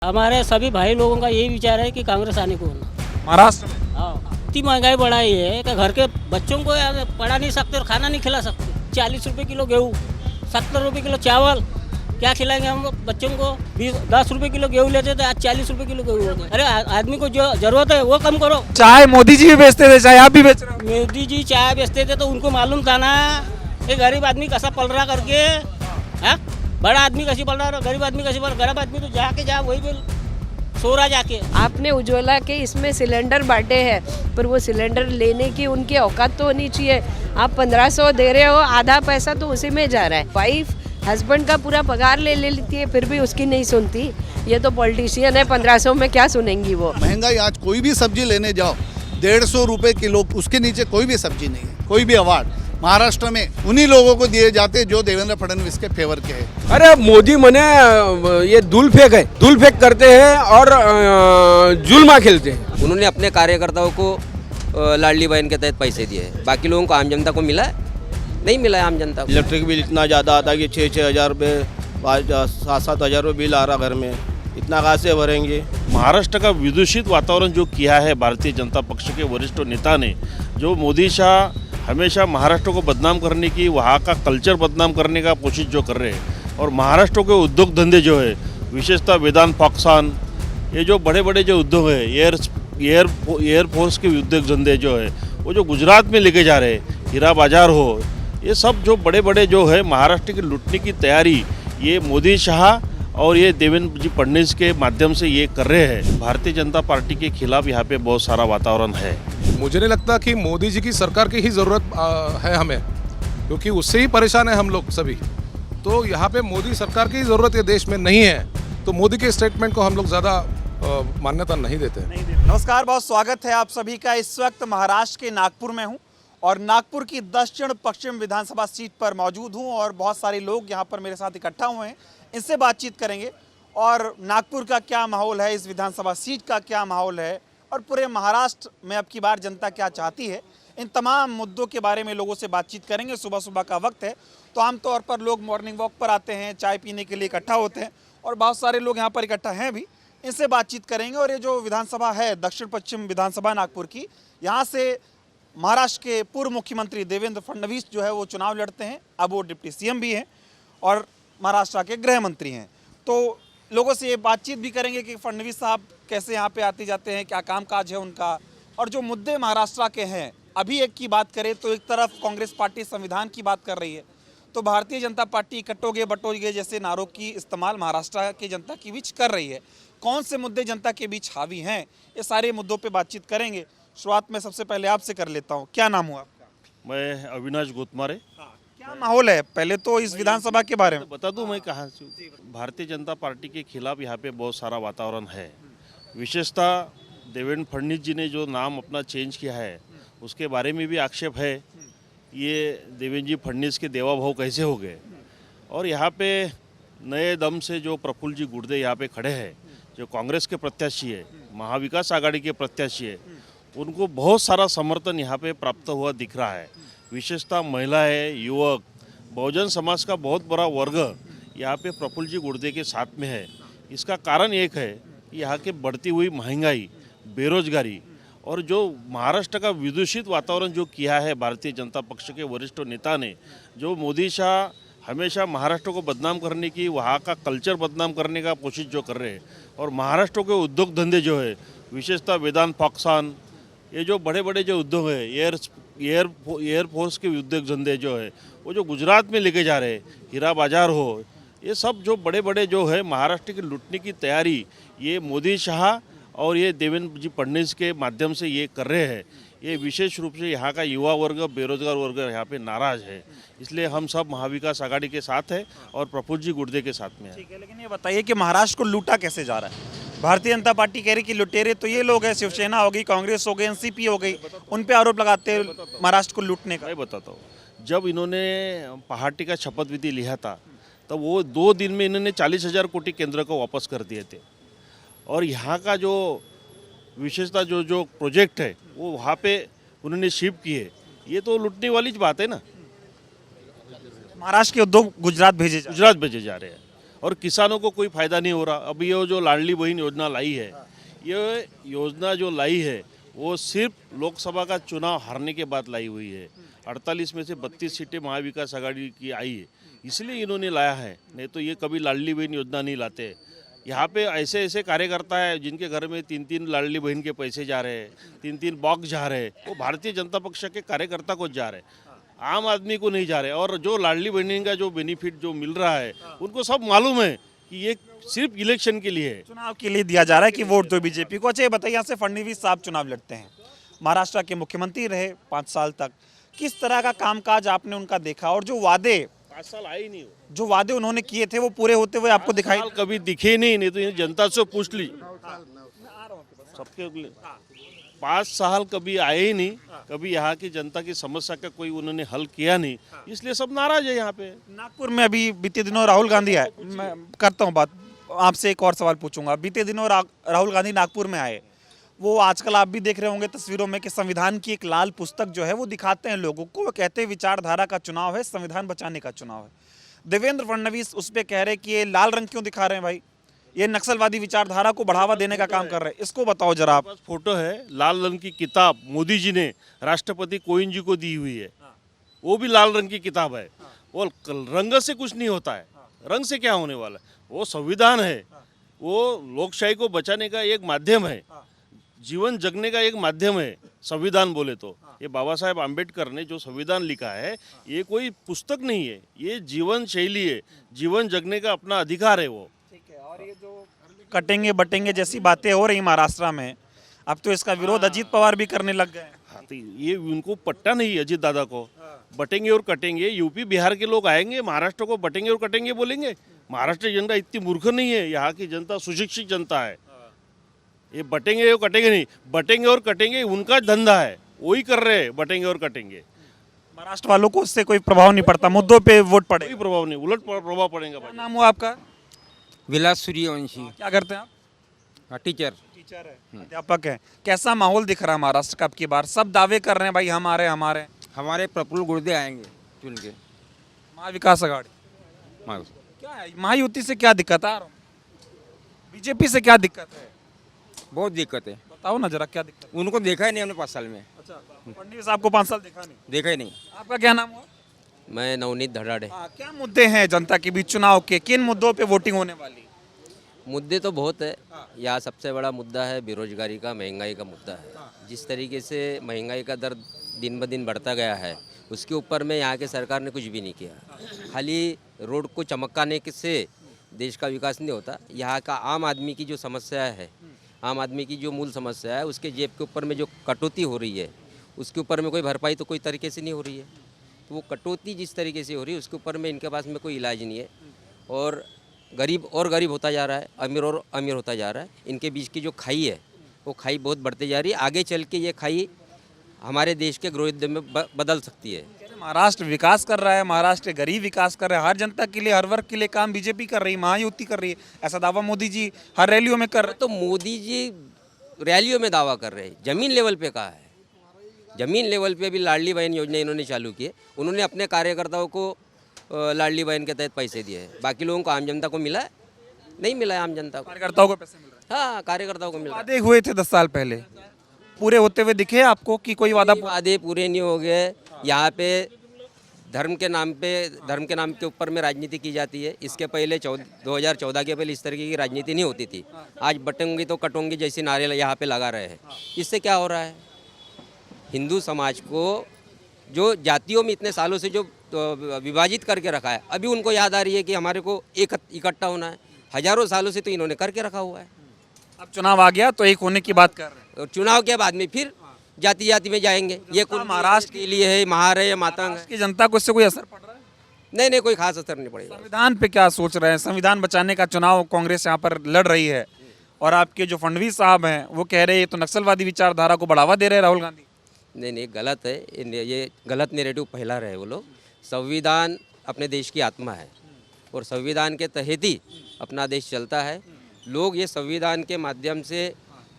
हमारे सभी भाई लोगों का यही विचार है कि कांग्रेस आने को होना। महाराष्ट्र में हाँ, इतनी महंगाई बढ़ाई है कि घर के बच्चों को यार पढ़ा नहीं सकते और खाना नहीं खिला सकते। 40 रुपए किलो गेहूँ, 70 रुपए किलो चावल, क्या खिलाएंगे हम लोग बच्चों को? 10 रुपए किलो गेहूँ लेते थे, आज 40 रुपए किलो गेहूँ हो गए। अरे आदमी को जो जरूरत है वो कम करो। चाय मोदी जी भी बेचते थे, चाय आप भी बेच रहे हो। मोदी जी चाय बेचते थे तो उनको मालूम था ना ये गरीब आदमी कैसा पल रहा करके। हाँ, बड़ा आदमी कैसी पल रहा, गरीब आदमी कैसी पल। गरीब आदमी तो जाके जा वही भी सो रहा जाके। आपने उज्ज्वला के इसमें सिलेंडर बांटे हैं, पर वो सिलेंडर लेने की उनकी औकात तो होनी चाहिए। आप 1500 दे रहे हो, आधा पैसा तो उसी में जा रहा है। वाइफ हस्बैंड का पूरा पगार ले लेती है, फिर भी उसकी नहीं सुनती। ये तो पॉलिटिशियन है, 1500 में क्या सुनेंगी वो। महंगाई, आज कोई भी सब्जी लेने जाओ 150 रुपए किलो, उसके नीचे कोई भी सब्जी नहीं है। कोई भी अवार्ड महाराष्ट्र में उन्हीं लोगों को दिए जाते जो देवेंद्र फडणवीस के फेवर के हैं। अरे मोदी मने ये धूल फेंक है, धूल फेंक करते हैं और जुल्मा खेलते हैं। उन्होंने अपने कार्यकर्ताओं को लाडली बहन के तहत पैसे दिए, बाकी लोगों को आम जनता को मिला है? नहीं मिला है आम जनता को। इलेक्ट्रिक बिल इतना ज़्यादा आता है कि 6-6 हज़ार रुपये, 7-7 हज़ार रुपये बिल आ रहा घर में, इतना कहाँ से भरेंगे। महाराष्ट्र का विदूषित वातावरण जो किया है भारतीय जनता पक्ष के वरिष्ठ नेता ने, जो मोदी शाह हमेशा महाराष्ट्र को बदनाम करने की, वहाँ का कल्चर बदनाम करने का कोशिश जो कर रहे हैं, और महाराष्ट्र के उद्योग धंधे जो है, विशेषतः वेदांत फॉक्सान, ये जो बड़े बड़े जो उद्योग है, एयरफोर्स के उद्योग धंधे जो है, वो जो गुजरात में लेके जा रहे हैं, हीरा बाजार हो, ये सब जो बड़े बड़े जो है महाराष्ट्र की लूटने की तैयारी ये मोदी शाह और ये देवेंद्र जी फडणवीस के माध्यम से ये कर रहे हैं। भारतीय जनता पार्टी के खिलाफ यहाँ पे बहुत सारा वातावरण है। मुझे नहीं लगता कि मोदी जी की सरकार की ही ज़रूरत है हमें, क्योंकि उससे ही परेशान है हम लोग सभी। तो यहाँ पे मोदी सरकार की ज़रूरत ये देश में नहीं है, तो मोदी के स्टेटमेंट को हम लोग ज़्यादा मान्यता नहीं देते। नमस्कार, बहुत स्वागत है आप सभी का। इस वक्त महाराष्ट्र के नागपुर में हूँ और नागपुर की दक्षिण पश्चिम विधानसभा सीट पर मौजूद हूँ और बहुत सारे लोग यहाँ पर मेरे साथ इकट्ठा हुए हैं। इनसे बातचीत करेंगे और नागपुर का क्या माहौल है, इस विधानसभा सीट का क्या माहौल है और पूरे महाराष्ट्र में अब की बार जनता क्या चाहती है, इन तमाम मुद्दों के बारे में लोगों से बातचीत करेंगे। सुबह सुबह का वक्त है तो आमतौर पर लोग मॉर्निंग वॉक पर आते हैं, चाय पीने के लिए इकट्ठा होते हैं और बहुत सारे लोग यहाँ पर इकट्ठा हैं भी। इनसे बातचीत करेंगे। और ये जो विधानसभा है दक्षिण पश्चिम विधानसभा नागपुर की, यहाँ से महाराष्ट्र के पूर्व मुख्यमंत्री देवेंद्र फडणवीस जो है वो चुनाव लड़ते हैं। अब वो डिप्टी सीएम भी हैं और महाराष्ट्र के गृह मंत्री हैं। तो लोगों से ये बातचीत भी करेंगे कि फडणवीस साहब कैसे यहाँ पे आते जाते हैं, क्या कामकाज है उनका और जो मुद्दे महाराष्ट्र के हैं। अभी एक की बात करें तो एक तरफ कांग्रेस पार्टी संविधान की बात कर रही है, तो भारतीय जनता पार्टी कटोगे बटोगे जैसे नारों की इस्तेमाल महाराष्ट्र की जनता के बीच कर रही है। कौन से मुद्दे जनता के बीच हावी हैं, ये सारे मुद्दों पर बातचीत करेंगे। शुरुआत में सबसे पहले आपसे कर लेता हूँ, क्या नाम हुआ आपका? मैं अविनाश गोतमारे। क्या माहौल है पहले तो इस विधानसभा के बारे में बता दूं मैं कहाँ से। भारतीय जनता पार्टी के खिलाफ यहाँ पे बहुत सारा वातावरण है। विशेषतः देवेंद्र फडणवीस जी ने जो नाम अपना चेंज किया है उसके बारे में भी आक्षेप है। ये देवेंद्र जी फडणवीस के देवा भाव कैसे हो गए। और यहाँ पे नए दम से जो प्रफुल्ल जी गुर्दे यहाँ पे खड़े हैं, जो कांग्रेस के प्रत्याशी है, महाविकास आघाड़ी के प्रत्याशी है, उनको बहुत सारा समर्थन यहाँ पे प्राप्त हुआ दिख रहा है। विशेषतः महिलाएं, युवक, बहुजन समाज का बहुत बड़ा वर्ग यहाँ पे प्रफुल्ल जी गुर्दे के साथ में है। इसका कारण एक है कि यहाँ के बढ़ती हुई महंगाई, बेरोजगारी और जो महाराष्ट्र का विदूषित वातावरण जो किया है भारतीय जनता पक्ष के वरिष्ठ नेता ने, जो मोदी शाह हमेशा महाराष्ट्र को बदनाम करने की, वहाँ का कल्चर बदनाम करने का कोशिश जो कर रहे हैं, और महाराष्ट्र के उद्योग धंधे जो है, विशेषतः वेदांत फॉक्सान, ये जो बड़े बड़े जो उद्योग है, एयरफोर्स के उद्योग धंधे जो है, वो जो गुजरात में लेके जा रहे हैं, हीरा बाजार हो, ये सब जो बड़े बड़े जो है महाराष्ट्र की लूटने की तैयारी ये मोदी शाह और ये देवेंद्र जी फडणवीस के माध्यम से ये कर रहे हैं। ये विशेष रूप से यहाँ का युवा वर्ग, बेरोजगार वर्ग यहाँ पे नाराज़ है। इसलिए हम सब महाविकास आघाड़ी के साथ हैं और प्रफुल्ल जी गुर्दे के साथ में है। ठीक है, लेकिन ये बताइए कि महाराष्ट्र को लूटा कैसे जा रहा है? भारतीय जनता पार्टी कह रही कि लुटेरे तो ये लोग हैं, शिवसेना हो गई, कांग्रेस हो गई, एनसीपी हो गई, उन पे आरोप लगाते हैं महाराष्ट्र को लूटने का। मैं बताता हूँ, जब इन्होंने पहाड़ी का शपथ विधि लिया था तब वो 2 दिन में इन्होंने 40,000 कोटी केंद्र को वापस कर दिए थे। और यहाँ का जो विशेषता जो प्रोजेक्ट है वो वहाँ पे उन्होंने शिफ्ट किए। ये तो लूटने वाली बात है ना। महाराष्ट्र के उद्योग गुजरात भेजे जा रहे हैं और किसानों को कोई फ़ायदा नहीं हो रहा। अभी ये जो लाडली बहन योजना लाई है, ये योजना जो लाई है वो सिर्फ लोकसभा का चुनाव हारने के बाद लाई हुई है। 48 में से 32 सीटें महाविकास आघाड़ी की आई है, इसलिए इन्होंने लाया है, नहीं तो ये कभी लाडली बहन योजना नहीं लाते। यहाँ पे ऐसे ऐसे कार्यकर्ता है जिनके घर में 3-3 लाडली बहन के पैसे जा रहे हैं, 3-3 बॉक्स जा रहे हैं, वो भारतीय जनता पक्ष के कार्यकर्ता को जा रहे हैं, आम आदमी को नहीं जा रहे। और जो लाडली बहन का जो बेनिफिट जो मिल रहा है उनको सब मालूम है कि ये सिर्फ इलेक्शन के लिए है, चुनाव के लिए दिया जा रहा है कि वोट दो बीजेपी को। अच्छा ये बताइए, यहाँ से फडणवीस साहब चुनाव लड़ते हैं, महाराष्ट्र के मुख्यमंत्री रहे 5 साल तक, किस तरह का कामकाज आपने उनका देखा और जो वादे 5 साल आए ही नहीं, जो वादे उन्होंने किए थे वो पूरे होते हुए आपको दिखाई? साल कभी दिखे नहीं तो ये जनता से पूछ ली सबके 5 साल कभी आए ही नहीं, कभी यहाँ की जनता की समस्या का कोई उन्होंने हल किया नहीं, इसलिए सब नाराज है यहाँ पे। नागपुर में अभी बीते दिनों राहुल गांधी आए, मैं करता हूँ बात, आपसे एक और सवाल पूछूंगा। बीते दिनों राहुल गांधी नागपुर में आए, वो आजकल आप भी देख रहे होंगे तस्वीरों में कि संविधान की एक लाल पुस्तक जो है वो दिखाते हैं लोगों को, वो कहते हैं विचारधारा का चुनाव है, संविधान बचाने का चुनाव है। देवेंद्र फडणवीस उस पर कह रहे कि ये लाल रंग क्यों दिखा रहे हैं भाई, ये नक्सलवादी विचारधारा को बढ़ावा देने का काम कर रहे हैं, इसको बताओ जरा आप। फोटो है, लाल रंग की किताब मोदी जी ने राष्ट्रपति कोविंद जी को दी हुई है, वो भी लाल रंग की किताब है। वो रंग से कुछ नहीं होता है, रंग से क्या होने वाला है, वो संविधान है, वो लोकशाही को बचाने का एक माध्यम है, जीवन जगने का एक माध्यम है संविधान बोले तो। ये बाबा साहेब आम्बेडकर ने जो संविधान लिखा है ये कोई पुस्तक नहीं है, ये जीवन शैली है, जीवन जगने का अपना अधिकार है वो। ठीक है, और ये जो कटेंगे बटेंगे जैसी बातें हो रही महाराष्ट्र में, अब तो इसका विरोध अजीत पवार भी करने लग गए। हाँ, तो ये उनको पट्टा नहीं अजीत दादा को, बटेंगे और कटेंगे, यूपी बिहार के लोग आएंगे महाराष्ट्र को बटेंगे और कटेंगे बोलेंगे। महाराष्ट्र की जनता इतनी मूर्ख नहीं है, यहाँ की जनता सुशिक्षित जनता है। ये बटेंगे और कटेंगे नहीं, बटेंगे और कटेंगे उनका धंधा है, वही कर रहे हैं, बटेंगे और कटेंगे। महाराष्ट्र वालों को उससे कोई प्रभाव नहीं पड़ता, मुद्दों पे वोट पड़े, कोई प्रभाव नहीं, उलट प्रभाव पड़ेगा। क्या नाम हुआ आपका? विलास सूर्यवंशी, क्या करते हैं आप? टीचर। टीचर है, अध्यापक है। कैसा माहौल दिख रहा है महाराष्ट्र का? अब की बार सब दावे कर रहे हैं भाई हमारे हमारे हमारे प्रफुल्ल गुर्दे आएंगे चुन के, महाविकास आघाड़ी। क्या है महायुति से क्या दिक्कत है, बीजेपी से क्या दिक्कत है? बहुत दिक्कत है, बताओ ना जरा क्या दिक्कत? उनको देखा ही नहीं हमने 5 साल में, अच्छा, फडणवीस आपको 5 साल देखा नहीं? देखा ही नहीं। आपका क्या नाम हुआ? मैं नवनीत धड़ाड़े। क्या मुद्दे हैं जनता के बीच चुनाव के, किन मुद्दों पे वोटिंग होने वाली? मुद्दे तो बहुत है, यहाँ सबसे बड़ा मुद्दा है बेरोजगारी का, महंगाई का मुद्दा है। जिस तरीके से महंगाई का दर दिन ब दिन बढ़ता गया है, उसके ऊपर में यहाँ के सरकार ने कुछ भी नहीं किया। खाली रोड को चमकाने से देश का विकास नहीं होता। यहाँ का आम आदमी की जो समस्या है, आम आदमी की जो मूल समस्या है, उसके जेब के ऊपर में जो कटौती हो रही है, उसके ऊपर में कोई भरपाई तो कोई तरीके से नहीं हो रही है। तो वो कटौती जिस तरीके से हो रही है उसके ऊपर में इनके पास में कोई इलाज नहीं है, और गरीब और गरीब होता जा रहा है, अमीर और अमीर होता जा रहा है। इनके बीच की जो खाई है वो खाई बहुत बढ़ते जा रही है। आगे चल के ये खाई हमारे देश के गृहोद्योग में बदल सकती है। महाराष्ट्र विकास कर रहा है, महाराष्ट्र गरीब विकास कर रहा है, हर जनता के लिए, हर वर्ग के लिए काम बीजेपी कर रही है, महायुति कर रही है, ऐसा दावा मोदी जी हर रैलियों में कर रहे। तो मोदी जी रैलियों में दावा कर रहे हैं, जमीन लेवल पे कहा है। जमीन लेवल पे भी लाडली बहन योजना इन्होंने चालू की है। उन्होंने अपने कार्यकर्ताओं को लाडली बहन के तहत पैसे दिए हैं, बाकी लोगों को, आम जनता को मिला है? नहीं मिला है आम जनता को। कार्यकर्ताओं को पैसे मिल रहे हैं? हाँ, कार्यकर्ताओं को मिला है। वादे हुए थे 10 साल पहले, पूरे होते हुए दिखे आपको कि कोई वादे पूरे नहीं हो गए। यहाँ पे धर्म के नाम के ऊपर में राजनीति की जाती है। इसके पहले 2014 के पहले इस तरीके की राजनीति नहीं होती थी। आज बटूंगी तो कटूंगी जैसी नारे यहाँ पे लगा रहे हैं। इससे क्या हो रहा है, हिंदू समाज को जो जातियों में इतने सालों से जो विभाजित करके रखा है, अभी उनको याद आ रही है कि हमारे को एक इकट्ठा होना है। हजारों सालों से तो इन्होंने करके रखा हुआ है। अब चुनाव आ गया तो एक होने की बात कर रहे हैं, और चुनाव के बाद में फिर जाति जाति में जाएंगे। ये कुल महाराष्ट्र के लिए है, महार है या मातंग है? की जनता को इससे कोई असर पड़ रहा है? नहीं, कोई खास असर नहीं पड़ेगा। संविधान पे क्या सोच रहे हैं? संविधान बचाने का चुनाव कांग्रेस यहाँ पर लड़ रही है, और आपके जो फडणवीस साहब हैं वो कह रहे हैं तो नक्सलवादी विचारधारा को बढ़ावा दे रहे हैं राहुल गांधी। नहीं, गलत है। ये गलत नैरेटिव फैला रहे वो लोग। संविधान अपने देश की आत्मा है, और संविधान के तहत ही अपना देश चलता है। लोग ये संविधान के माध्यम से,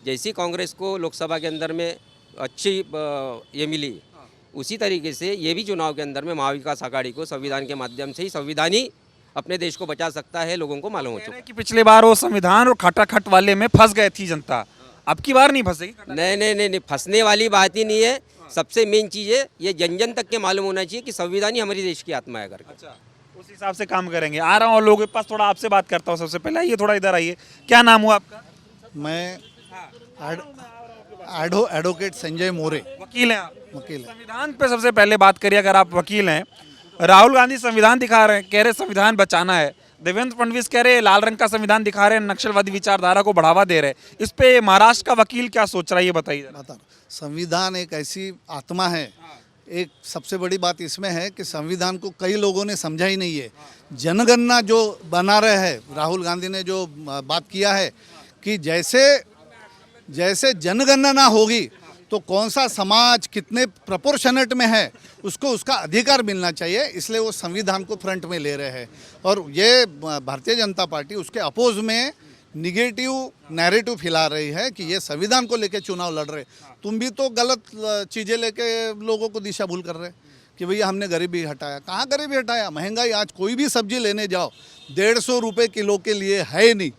जैसी कांग्रेस को लोकसभा के अंदर में अच्छी ये मिली, उसी तरीके से ये भी चुनाव के अंदर में महाविकास आघाड़ी को संविधान के माध्यम से ही संविधानी अपने देश को बचा सकता है, लोगों को मालूम हो कह रहे चुका हैं कि पिछले बार वो संविधान और खटाखट वाले में फंस गए थी जनता, अब की बार नहीं फंसेगी। है। नहीं, फंसने वाली बात ही नहीं है। सबसे मेन चीज़ है ये जन जन तक के मालूम होना चाहिए कि संविधान ही हमारे देश की आत्मा है करके। अच्छा, उस हिसाब से काम करेंगे। आ रहा हूँ और लोगों के पास थोड़ा आपसे बात करता हूँ। सबसे पहले आइए, थोड़ा इधर आइए। क्या नाम हुआ आपका? मैं एडवोकेट संजय मोरे, वकील हैं आप? वकील है। संविधान पे सबसे पहले बात करिए। अगर आप वकील हैं, राहुल गांधी संविधान दिखा रहे हैं, कह रहे संविधान बचाना है। देवेंद्र फडणवीस कह रहे हैं लाल रंग का संविधान दिखा रहे हैं, नक्सलवादी विचारधारा को बढ़ावा दे रहे हैं। इस पे महाराष्ट्र का वकील क्या सोच रहा है, ये बताइए। बता, संविधान एक ऐसी आत्मा है। एक सबसे बड़ी बात इसमें है कि संविधान को कई लोगों ने समझा ही नहीं है। जनगणना जो बना रहे हैं, राहुल गांधी ने जो बात किया है कि जैसे जनगणना होगी तो कौन सा समाज कितने प्रपोर्शनेट में है उसको उसका अधिकार मिलना चाहिए, इसलिए वो संविधान को फ्रंट में ले रहे हैं। और ये भारतीय जनता पार्टी उसके अपोज में निगेटिव नैरेटिव फैला रही है कि ये संविधान को लेके चुनाव लड़ रहे। तुम भी तो गलत चीज़ें लेके लोगों को दिशा भूल कर रहे कि भैया हमने गरीबी हटाया। कहाँ गरीबी हटाया? महंगाई, आज कोई भी सब्जी लेने जाओ 150 रुपये किलो के लिए है नहीं,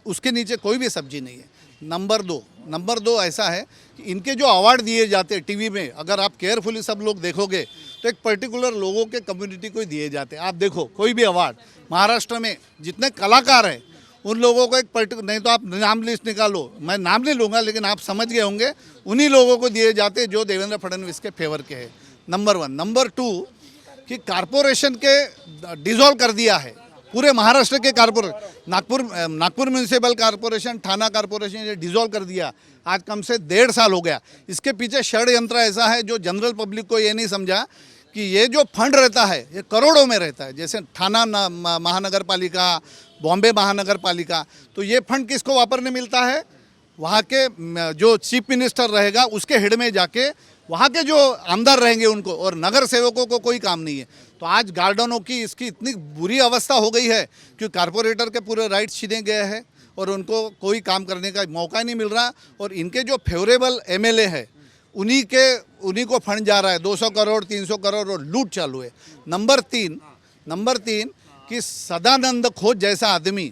उसके नीचे कोई भी सब्जी नहीं है। नंबर दो ऐसा है कि इनके जो अवार्ड दिए जाते हैं टीवी में, अगर आप केयरफुली सब लोग देखोगे तो एक पर्टिकुलर लोगों के कम्युनिटी को दिए जाते हैं। आप देखो कोई भी अवार्ड महाराष्ट्र में जितने कलाकार हैं उन लोगों को एक पर्टिकुलर, नहीं तो आप नाम लिस्ट निकालो, मैं नाम नहीं लूँगा लेकिन आप समझ गए होंगे, उन्हीं लोगों को दिए जाते हैं जो देवेंद्र फडणवीस के फेवर के हैं। नंबर 1। नंबर 2 कि कारपोरेशन के डिसॉल्व कर दिया है पूरे महाराष्ट्र के corporation. Nagpur municipal corporation, Thane corporation ये डिसॉल्व कर दिया, आज कम से 1.5 साल हो गया। इसके पीछे षड्यंत्र ऐसा है जो जनरल पब्लिक को ये नहीं समझा कि ये जो फंड रहता है ये करोड़ों में रहता है। जैसे ठाणा महानगर पालिका, बॉम्बे महानगर पालिका, तो ये फंड किसको वापरने मिलता है? वहाँ के जो चीफ मिनिस्टर रहेगा उसके हेड में जाके वहाँ के जो आमदार रहेंगे उनको, और नगर सेवकों को कोई काम नहीं है। तो आज गार्डनों की इसकी इतनी बुरी अवस्था हो गई है कि कारपोरेटर के पूरे राइट्स छीने गए हैं और उनको कोई काम करने का मौका नहीं मिल रहा। और इनके जो फेवरेबल एमएलए है उन्हीं को फंड जा रहा है, 200 करोड़ 300 करोड़ और लूट चालू है। नंबर तीन कि सदानंद खोज जैसा आदमी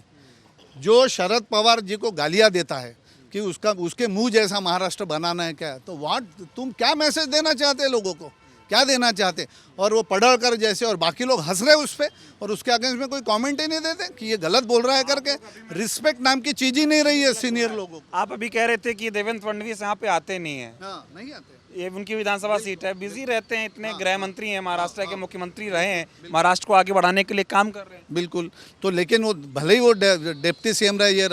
जो शरद पवार जी को गालियाँ देता है कि उसके मुंह जैसा महाराष्ट्र बनाना है क्या, तो तुम क्या मैसेज देना चाहते हैं लोगों को, क्या देना चाहते? और वो पडळकर जैसे और बाकी लोग हंस रहे उस पर और उसके अगेंस्ट में कोई कमेंट ही नहीं देते कि ये गलत बोल रहा है करके। रिस्पेक्ट नाम की चीज ही नहीं रही है सीनियर लोगों को। आप अभी कह रहे थे कि देवेंद्र फडणवीस यहाँ पे आते नहीं है। हाँ, नहीं आते। ये उनकी विधानसभा सीट है, बिजी रहते हैं, इतने गृह मंत्री हैं, महाराष्ट्र के मुख्यमंत्री रहे हैं, महाराष्ट्र को आगे बढ़ाने के लिए काम कर रहे हैं। बिल्कुल। तो लेकिन वो भले ही वो डिप्टी सीएम रहे,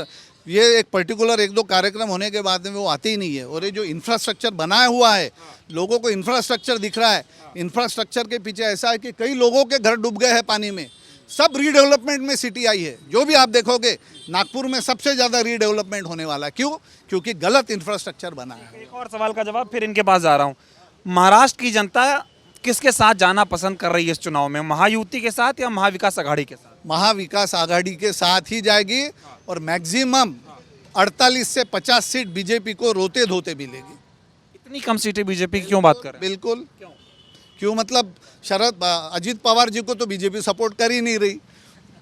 ये एक पर्टिकुलर 1-2 कार्यक्रम होने के बाद में वो आते ही नहीं है। और ये जो इंफ्रास्ट्रक्चर बनाया हुआ है, लोगों को इंफ्रास्ट्रक्चर दिख रहा है, इंफ्रास्ट्रक्चर के पीछे ऐसा है कि कई लोगों के घर डूब गए हैं पानी में। सब रीडेवलपमेंट में सिटी आई है। जो भी आप देखोगे नागपुर में सबसे ज़्यादा रीडेवलपमेंट होने वाला है। क्यों? क्योंकि गलत इंफ्रास्ट्रक्चर बना है। एक और सवाल का जवाब, फिर इनके पास जा रहा हूँ। महाराष्ट्र की जनता किसके साथ जाना पसंद कर रही है इस चुनाव में, महायुति के साथ या महाविकास आघाड़ी के साथ? महाविकास आघाड़ी के साथ ही जाएगी और मैक्सिमम 48 से 50 सीट बीजेपी को रोते धोते मिलेगी। इतनी कम सीटें बीजेपी की क्यों बात कर रहे हैं? बिल्कुल। क्यों मतलब अजीत पवार जी को तो बीजेपी सपोर्ट कर ही नहीं रही।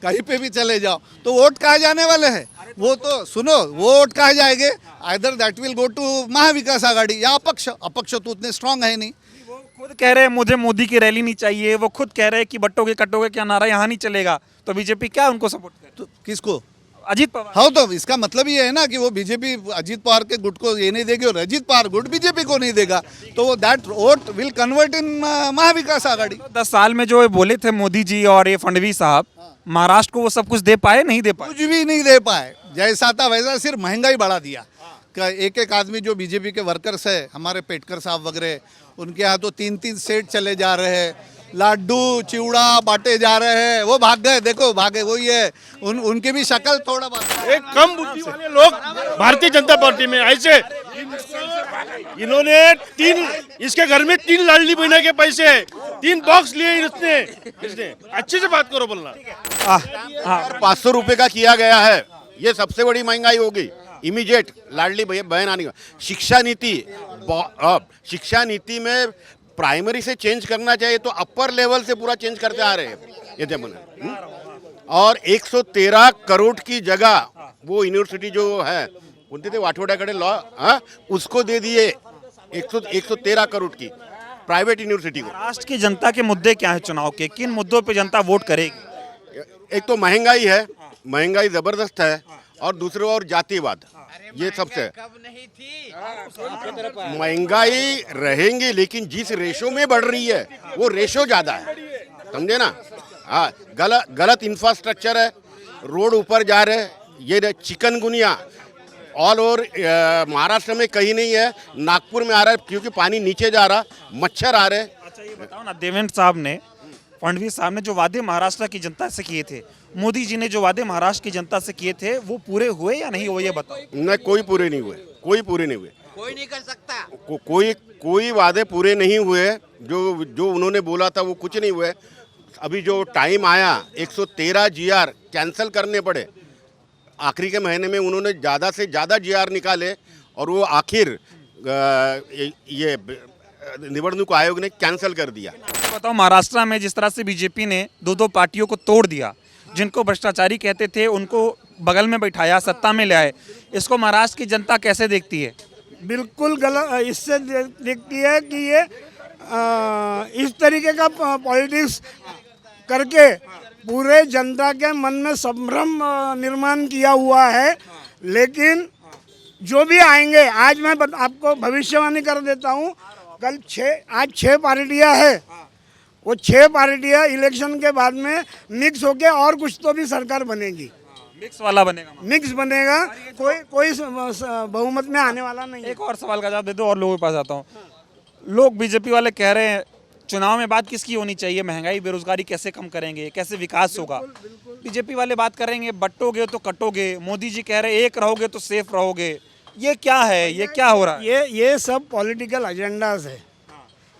कहीं पे भी चले जाओ तो वोट कहाँ जाने वाले हैं? वो तो सुनो, वोट कहाँ जाएंगे? Either that will go to Maha Vikas Aghadi या अपक्ष तो उतने स्ट्रांग है नहीं। वो खुद कह रहे हैं मुझे मोदी की रैली नहीं चाहिए, वो खुद कह रहे हैं कि बट्टोगे कटोगे क्या नारा यहाँ नहीं चलेगा, तो बीजेपी क्या उनको सपोर्ट करे? तो किसको? अजीत पवार। हाँ, तो इसका मतलब ये है ना कि वो बीजेपी अजीत पवार के गुट को ये नहीं देगी और अजीत पवार गुट बीजेपी को नहीं देगा, तो वो that vote will convert in Maha Vikas Aghadi. 10 साल में जो बोले थे मोदी जी और ये फडणवीस साहब, महाराष्ट्र को वो सब कुछ दे पाए? नहीं दे पाए। कुछ भी नहीं दे पाए। जैसा था वैसा, सिर्फ महंगाई बढ़ा दिया। एक आदमी जो बीजेपी के वर्कर्स है, हमारे पेटकर साहब वगैरह, उनके यहाँ तो 3-3 सेट चले जा रहे हैं, लाडू चिवड़ा बांटे जा रहे हैं, वो भाग गए। देखो भागे, वही है। उनकी भी शक्ल थोड़ा बहुत एक कम बुद्धि वाले लोग भारतीय जनता पार्टी में ऐसे, इन्होंने इसके घर में 3 लाडली बहना के पैसे, 3 बॉक्स लिए इसने। अच्छे से बात करो बोलना। 500 रुपए का किया गया है, ये सबसे बड़ी महंगाई होगी। इमीडिएट लाडली बहन आने का। शिक्षा नीति में प्राइमरी से चेंज करना चाहिए, तो अपर लेवल से पूरा चेंज करते आ रहे हैं। ये और 113 करोड़ की जगह वो यूनिवर्सिटी जो है कोणती ते वाठवड्याकडे लॉ उसको दे दिए 113 करोड़ की प्राइवेट यूनिवर्सिटी को। महाराष्ट्र की जनता के मुद्दे क्या है चुनाव के, किन मुद्दों पे जनता वोट करेगी? एक तो महंगाई है, महंगाई जबरदस्त है, और दूसरे और जातिवाद, ये सबसे महंगाई रहेंगी, लेकिन जिस रेशो में बढ़ रही है वो रेशो ज्यादा है, समझे ना। हाँ, गलत इंफ्रास्ट्रक्चर है, रोड ऊपर जा रहे हैं, ये चिकनगुनिया ऑल ओवर महाराष्ट्र में कहीं नहीं है, नागपुर में आ रहा है क्योंकि पानी नीचे जा रहा, मच्छर आ रहे। अच्छा ये बताओ ना, देवेंद्र साहब ने, फडणवीस साहब ने जो वादे महाराष्ट्र की जनता से किए थे, मोदी जी ने जो वादे महाराष्ट्र की जनता से किए थे, वो पूरे हुए या नहीं हुए, ये बताओ। नहीं, कोई पूरे नहीं हुए, कोई पूरे नहीं हुए, कोई नहीं कर सकता। कोई वादे पूरे नहीं हुए। जो उन्होंने बोला था वो कुछ नहीं हुए। अभी जो टाइम आया 113 जीआर कैंसिल करने पड़े, आखिरी के महीने में उन्होंने ज़्यादा से ज़्यादा जीआर निकाले, और वो आखिर ये निवडणूक आयोग ने कैंसिल कर दिया। बताओ, महाराष्ट्र में जिस तरह से बीजेपी ने दो पार्टियों को तोड़ दिया, जिनको भ्रष्टाचारी कहते थे उनको बगल में बैठाया, सत्ता में ले आए, इसको महाराष्ट्र की जनता कैसे देखती है? बिल्कुल गलत इससे देखती है कि ये इस तरीके का पॉलिटिक्स करके पूरे जनता के मन में संभ्रम निर्माण किया हुआ है। लेकिन जो भी आएंगे, आज मैं आपको भविष्यवाणी कर देता हूँ, आज 6 पार्टियाँ है, वो 6 पार्टियाँ इलेक्शन के बाद में मिक्स होके और कुछ तो भी सरकार बनेगी, मिक्स वाला बनेगा, मिक्स बनेगा, कोई बहुमत में आने वाला नहीं। एक और सवाल का जवाब दे दो और लोगों के पास आता हूँ। लोग बीजेपी वाले कह रहे हैं चुनाव में बात किसकी होनी चाहिए, महंगाई बेरोजगारी कैसे कम करेंगे, कैसे विकास होगा। बीजेपी वाले बात करेंगे बंटोगे तो कटोगे, मोदी जी कह रहे एक रहोगे तो सेफ रहोगे। ये क्या है, ये क्या हो रहा है? ये सब पॉलिटिकल एजेंडाज है,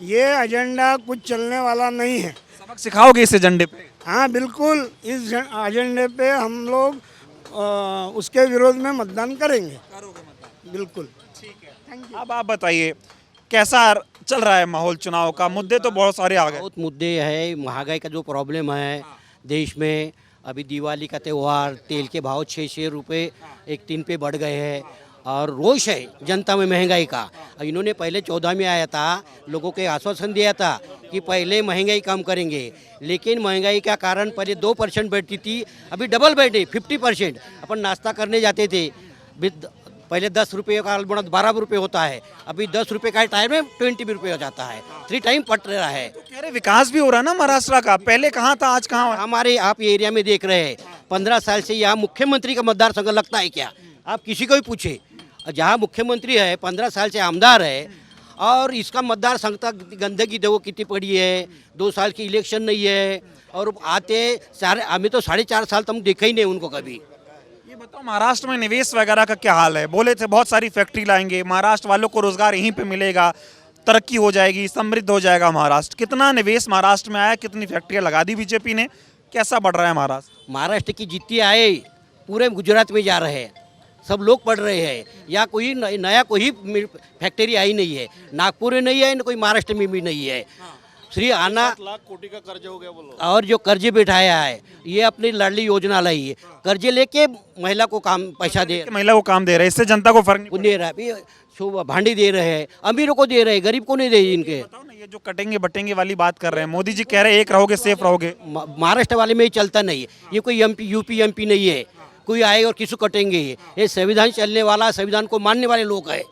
ये एजेंडा कुछ चलने वाला नहीं है। सबक सिखाओगे इस एजेंडे पे? हाँ बिल्कुल, इस एजेंडे पे हम लोग उसके विरोध में मतदान करेंगे। बिल्कुल। ठीक है, अब आप बताइए कैसा चल रहा है माहौल चुनाव का? मुद्दे तो बहुत सारे आ गए। बहुत मुद्दे है, महंगाई का जो प्रॉब्लम है देश में, अभी दिवाली का त्यौहार, तेल के भाव 6 रुपये एक दिन पे बढ़ गए हैं, और रोष है जनता में महंगाई का। इन्होंने पहले 14 में आया था, लोगों के आश्वासन दिया था कि पहले महंगाई कम करेंगे, लेकिन महंगाई का कारण पहले 2% बैठती थी, अभी डबल बैठे 50%। अपन नाश्ता करने जाते थे, पहले 10 रुपये का अलबड़ा 12 रुपये होता है, अभी 10 रुपये का टाइम में 20 रुपये हो जाता है, 3 टाइम पट रहा है। तो कह रहे विकास भी हो रहा है ना महाराष्ट्र का, पहले कहाँ था आज कहाँ? हमारे आप ये एरिया में देख रहे हैं, 15 साल से यहाँ मुख्यमंत्री का मतदार संघ लगता है क्या? आप किसी को भी पूछे, जहाँ मुख्यमंत्री है 15 साल से आमदार है, और इसका मतदार संघ गंदगी देखो कितनी पड़ी है, 2 साल की इलेक्शन नहीं है, और आते सारे हमें तो 4.5 साल तक देखा ही नहीं उनको कभी। ये बताओ, महाराष्ट्र में निवेश वगैरह का क्या हाल है? बोले थे बहुत सारी फैक्ट्री लाएंगे, महाराष्ट्र वालों को रोजगार यहीं पे मिलेगा, तरक्की हो जाएगी, समृद्ध हो जाएगा महाराष्ट्र। कितना निवेश महाराष्ट्र में आया, कितनी फैक्ट्रियाँ लगा दी बीजेपी ने, कैसा बढ़ रहा है महाराष्ट्र? महाराष्ट्र की जितनी आए पूरे गुजरात में जा रहे हैं, सब लोग पढ़ रहे हैं, या कोई नया कोई फैक्ट्री आई नहीं है, नागपुर में नहीं है, न कोई महाराष्ट्र में भी नहीं है। श्री आना लाख कोटी का कर्ज हो गया बोलो। और जो कर्जे बैठाया है, ये अपनी लाडली योजना लाई है, कर्जे लेके महिला को काम पैसा दे, महिला को काम दे रहे हैं, इससे जनता को फर्क नहीं दे रहा है, भांडी दे रहे हैं, अमीरों को दे रहे हैं, गरीब को नहीं दे इनके। बताओ ना, ये जो कटेंगे बटेंगे वाली बात कर रहे हैं, मोदी जी कह रहे हैं एक रहोगे सेफ रहोगे। महाराष्ट्र वाले में ही चलता नहीं है, ये कोई यूपी एमपी नहीं है, कोई आए और किसी को कटेंगे। ये संविधान चलने वाला, संविधान को मानने वाले लोग हैं,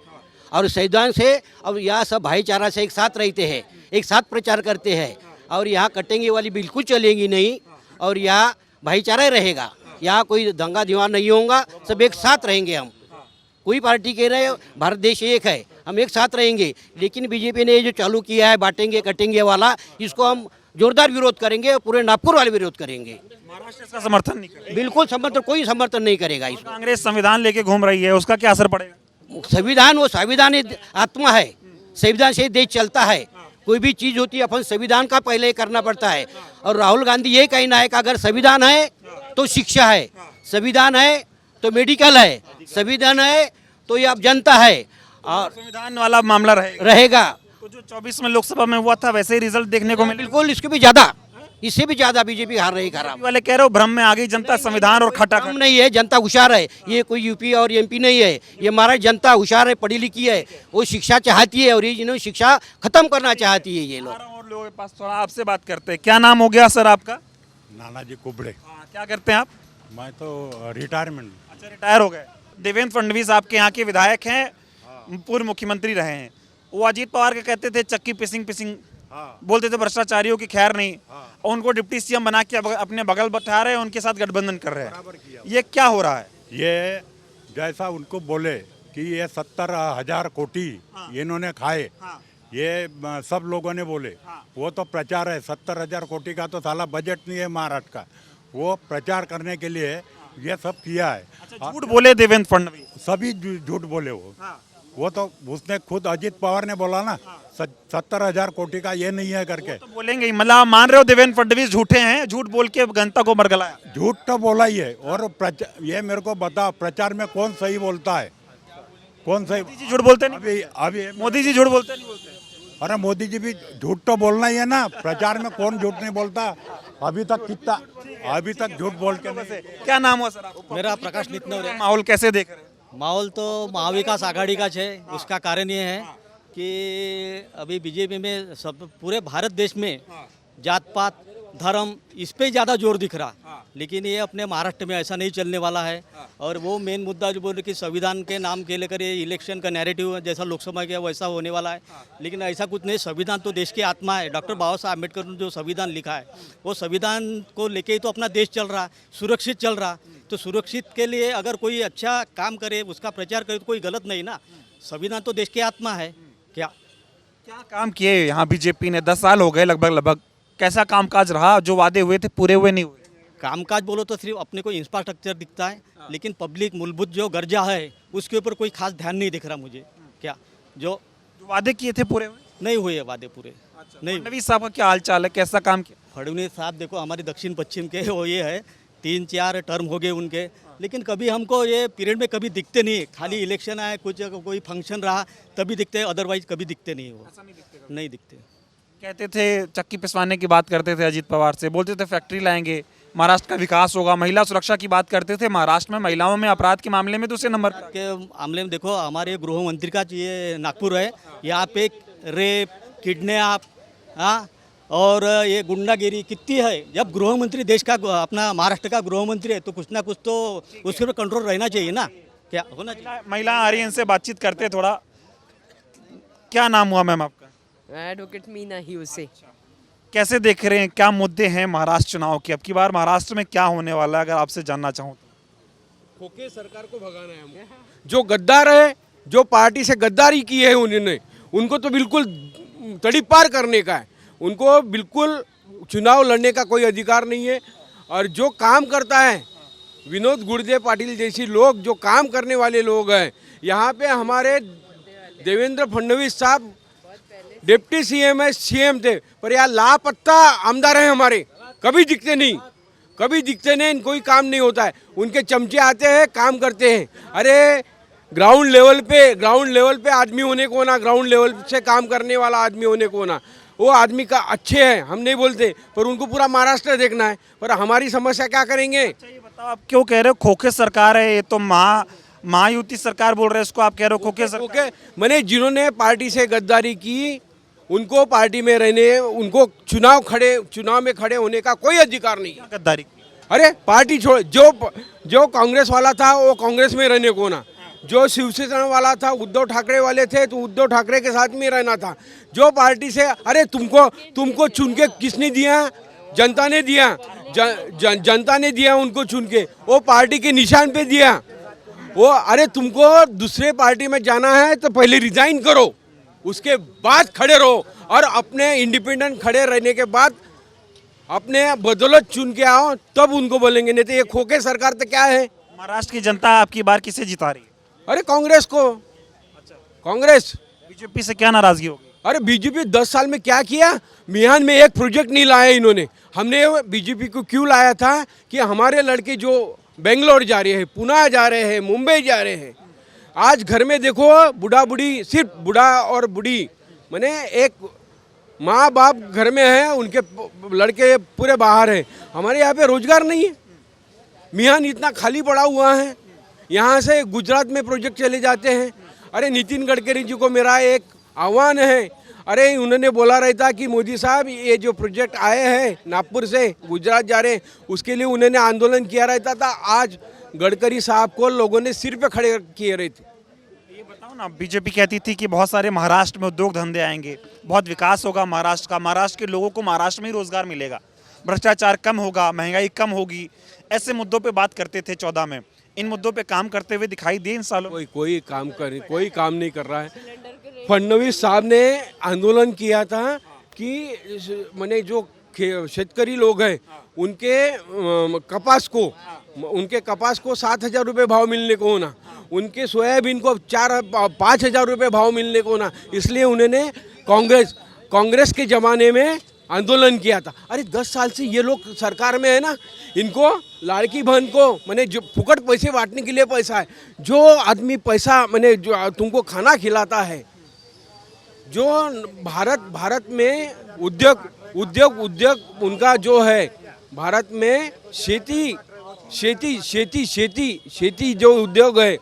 और संविधान से अब यहाँ सब भाईचारा से एक साथ रहते हैं, एक साथ प्रचार करते हैं, और यहाँ कटेंगे वाली बिल्कुल चलेंगी नहीं, और यहाँ भाईचारा रहेगा, यहाँ कोई दंगा दीवार नहीं होगा, सब एक साथ रहेंगे। हम कोई पार्टी कह रहे हैं भारत देश एक है, हम एक साथ रहेंगे, लेकिन बीजेपी ने ये जो चालू किया है बांटेंगे कटेंगे वाला, इसको हम जोरदार विरोध करेंगे, और पूरे नागपुर वाले विरोध करेंगे। महाराष्ट्र इसका समर्थन नहीं करेगा? बिल्कुल समर्थन, कोई समर्थन नहीं करेगा इसको। कांग्रेस संविधान लेके घूम रही है, उसका क्या असर पड़ेगा? संविधान वो संविधान आत्मा है, संविधान से देश चलता है, कोई भी चीज़ होती है अपन संविधान का पहले करना पड़ता है। और राहुल गांधी ये कहना है कि अगर संविधान है तो शिक्षा है, संविधान है तो मेडिकल है, संविधान है तो ये अब जनता है, और संविधान वाला मामला रहेगा। रहेगा। तो जो 24 में लोकसभा में हुआ था वैसे ही रिजल्ट देखने को मिले? बिल्कुल, इसके भी ज़्यादा इससे भी ज्यादा बीजेपी हार रही खराब। वाले कह रहे हो भ्रम में आ गई जनता, संविधान और खटा हम नहीं है, जनता होशियार है, ये कोई यूपी और एमपी नहीं है, ये हमारा जनता होशियार है, पढ़ी लिखी है, वो शिक्षा चाहती है और ये जिन्होंने शिक्षा खत्म करना चाहती है ये लोग। और लोगों के पास थोड़ा आपसे बात करते हैं। क्या नाम हो गया सर आपका? नानाजी कुबड़े। क्या करते हैं आप? मैं तो रिटायरमेंट। अच्छा, रिटायर हो गए। देवेंद्र फडणवीस आपके यहाँ के विधायक हैं, पूर्व मुख्यमंत्री रहे हैं। वो अजीत पवार के कहते थे चक्की पिसिंग बोलते थे, भ्रष्टाचारियों की खैर नहीं, और उनको डिप्टी सीएम बना के अपने बगल बैठा रहे हैं, उनके साथ गठबंधन कर रहे हैं। ये क्या हो रहा है? ये जैसा उनको बोले कि ये 70,000 कोटी इन्होंने खाए, ये सब लोगों ने बोले, वो तो प्रचार है। 70,000 कोटी का तो साला बजट नहीं है महाराष्ट्र का, वो प्रचार करने के लिए ये सब किया है। अच्छा, झूठ बोले देवेंद्र फडणवीस? सभी झूठ बोले वो तो उसने खुद अजीत पवार ने बोला ना 70,000 कोटी का ये नहीं है करके। तो बोलेंगे, मतलब आप मान रहे हो देवेंद्र फडणवीस झूठे हैं, झूठ बोल के जनता को मरगलाया? झूठ तो बोला ही है। और ये मेरे को बताओ, प्रचार में कौन सही बोलता है, कौन सही? मोदी जी झूठ बोलते नहीं? अभी मोदी जी झूठ बोलते नहीं? बोलते। अरे मोदी जी भी झूठ तो बोलना ही है ना, प्रचार में कौन झूठ नहीं बोलता? अभी तक झूठ बोल के नहीं। क्या नाम हुआ सर आपका? मेरा प्रकाश नितनवरे। माहौल कैसे देख रहे हैं? माहौल तो महाविकास आघाड़ी का है। उसका कारण ये है कि अभी बीजेपी में सब पूरे भारत देश में जात पात धर्म इस पे ज़्यादा जोर दिख रहा, लेकिन ये अपने महाराष्ट्र में ऐसा नहीं चलने वाला है। और वो मेन मुद्दा जो बोल रहे कि संविधान के नाम के लेकर ये इलेक्शन का नैरेटिव जैसा लोकसभा के वैसा होने वाला है, लेकिन ऐसा कुछ नहीं। संविधान तो देश की आत्मा है। डॉक्टर बाबा साहब अम्बेडकर ने जो संविधान लिखा है, वो संविधान को लेके ही तो अपना देश चल रहा, सुरक्षित चल रहा। तो सुरक्षित के लिए अगर कोई अच्छा काम करे, उसका प्रचार करे, तो कोई गलत नहीं ना। संविधान तो देश की आत्मा है। क्या काम किए यहाँ बीजेपी ने? 10 साल हो गए लगभग। कैसा कामकाज रहा? जो वादे हुए थे पूरे हुए नहीं हुए? कामकाज बोलो तो सिर्फ अपने को इंफ्रास्ट्रक्चर दिखता है, लेकिन पब्लिक मूलभूत जो गर्जा है उसके ऊपर कोई खास ध्यान नहीं दिख रहा मुझे। क्या जो वादे किए थे पूरे हुए नहीं हुए? वादे पूरे नहीं। फडणवीस साहब का क्या हाल चाल है, कैसा काम किया? फडणवीस साहब देखो, हमारे दक्षिण पश्चिम के वो ये है, 3-4 टर्म हो गए उनके, लेकिन कभी हमको ये पीरियड में कभी दिखते नहीं। खाली इलेक्शन आए, कुछ कोई फंक्शन रहा तभी दिखते, अदरवाइज कभी दिखते नहीं। वो नहीं दिखते। कहते थे चक्की पिसवाने की बात करते थे अजीत पवार से, बोलते थे फैक्ट्री लाएंगे, महाराष्ट्र का विकास होगा। महिला सुरक्षा की बात करते थे, महाराष्ट्र में महिलाओं में अपराध के मामले में दूसरे नंबर के मामले में देखो, हमारे गृह मंत्री का ये नागपुर है, यहाँ पे रेप, किडनैप, हाँ, और ये गुंडागिरी कितनी है। जब गृह मंत्री देश का, अपना महाराष्ट्र का गृह मंत्री है, तो कुछ ना कुछ तो उसके ऊपर कंट्रोल रहना चाहिए ना। क्या होना चाहिए? महिला आ रही है, इनसे बातचीत करते थोड़ा। क्या नाम हुआ मैम आपका? एडवोकेट मीना ही उसे। कैसे देख रहे हैं, क्या मुद्दे हैं महाराष्ट्र चुनाव के? अब की बार महाराष्ट्र में क्या होने वाला है, अगर आपसे जानना चाहूँ तो? खोके सरकार को भगाना है हमको। जो गद्दार है, जो पार्टी से गद्दारी की है उन्होंने, उनको तो बिल्कुल तड़ीपार करने का है। उनको बिल्कुल चुनाव लड़ने का कोई अधिकार नहीं है। और जो काम करता है, विनोद गुर्दे पाटिल जैसी लोग, जो काम करने वाले लोग हैं, यहाँ पे हमारे देवेंद्र फडणवीस साहब डिप्टी सीएम है, सीएम थे, पर यहाँ लापता आमदार हैं हमारे, कभी दिखते नहीं, कोई काम नहीं होता है। उनके चमचे आते हैं, काम करते हैं। अरे ग्राउंड लेवल पे आदमी होने को ना, ग्राउंड लेवल से काम करने वाला आदमी होने को ना, वो आदमी का अच्छे हैं, हम नहीं बोलते, पर उनको पूरा महाराष्ट्र देखना है। पर हमारी समस्या क्या करेंगे? ये बताओ, आप क्यों कह रहे हो खोखे सरकार है? ये तो महायुति सरकार बोल रहे हैं इसको, आप कह रहे हो खोखे सरकार? मैंने जिन्होंने पार्टी से गद्दारी की, उनको पार्टी में रहने, उनको चुनाव में खड़े होने का कोई अधिकार नहीं। गद्दारी? अरे पार्टी छोड़, जो कांग्रेस वाला था वो कांग्रेस में रहने को ना, जो शिवसेना वाला था, उद्धव ठाकरे वाले थे तो उद्धव ठाकरे के साथ में रहना था। जो पार्टी से, अरे तुमको चुन के किसने दिया? जनता ने दिया। जनता ने दिया उनको चुन के, वो पार्टी के निशान पे दिया वो। अरे तुमको दूसरे पार्टी में जाना है तो पहले रिजाइन करो, उसके बाद खड़े रहो, और अपने इंडिपेंडेंट खड़े रहने के बाद अपने बदौलत चुन के आओ, तब उनको बोलेंगे। नहीं तो ये खोखे सरकार तो क्या है? महाराष्ट्र की जनता आपकी बार किसे जिता रही है? अरे कांग्रेस को। कांग्रेस। बीजेपी से क्या नाराजगी होगी? अरे बीजेपी 10 साल में क्या किया? मिहान में एक प्रोजेक्ट नहीं लाया इन्होंने। हमने बीजेपी को क्यों लाया था कि हमारे लड़के जो बेंगलोर जा रहे हैं, पुणे जा रहे हैं, मुंबई जा रहे हैं, आज घर में देखो बूढ़ा बूढ़ी, सिर्फ बूढ़ा और बूढ़ी, मैंने एक माँ बाप घर में हैं, उनके लड़के पूरे बाहर हैं। हमारे यहाँ पे रोजगार नहीं है। मियान इतना खाली पड़ा हुआ है, यहाँ से गुजरात में प्रोजेक्ट चले जाते हैं। अरे नितिन गडकरी जी को मेरा एक आह्वान है, अरे उन्होंने बोला रहता कि मोदी साहब ये जो प्रोजेक्ट आए हैं नागपुर से गुजरात जा रहे हैं, उसके लिए उन्होंने आंदोलन किया रहता था। आज गडकरी साहब को लोगों ने सिर पे खड़े किए रहते। ये बताओ ना, बीजेपी कहती थी कि बहुत सारे महाराष्ट्र में उद्योग धंधे आएंगे, बहुत विकास होगा महाराष्ट्र का, महाराष्ट्र के लोगों को महाराष्ट्र में ही रोजगार मिलेगा, भ्रष्टाचार कम होगा, महंगाई कम होगी, ऐसे मुद्दों पे बात करते थे 14 में। इन मुद्दों पे काम करते हुए दिखाई दिए इन सालों? कोई काम नहीं कर रहा है। फडणवीस साहब ने आंदोलन किया था कि मैंने जो शेतकरी लोग हैं उनके कपास को 7,000 रुपये भाव मिलने को होना, उनके सोयाबीन को 4-5 हज़ार रुपये भाव मिलने को होना, इसलिए उन्होंने कांग्रेस के ज़माने में आंदोलन किया था। अरे 10 साल से ये लोग सरकार में है ना, इनको लाड़की बहन को मैंने जो फुकट पैसे बांटने के लिए पैसा है, जो आदमी पैसा मैंने जो तुमको खाना खिलाता है, जो भारत में उद्योग उनका जो है, भारत में खेती जो उद्योग है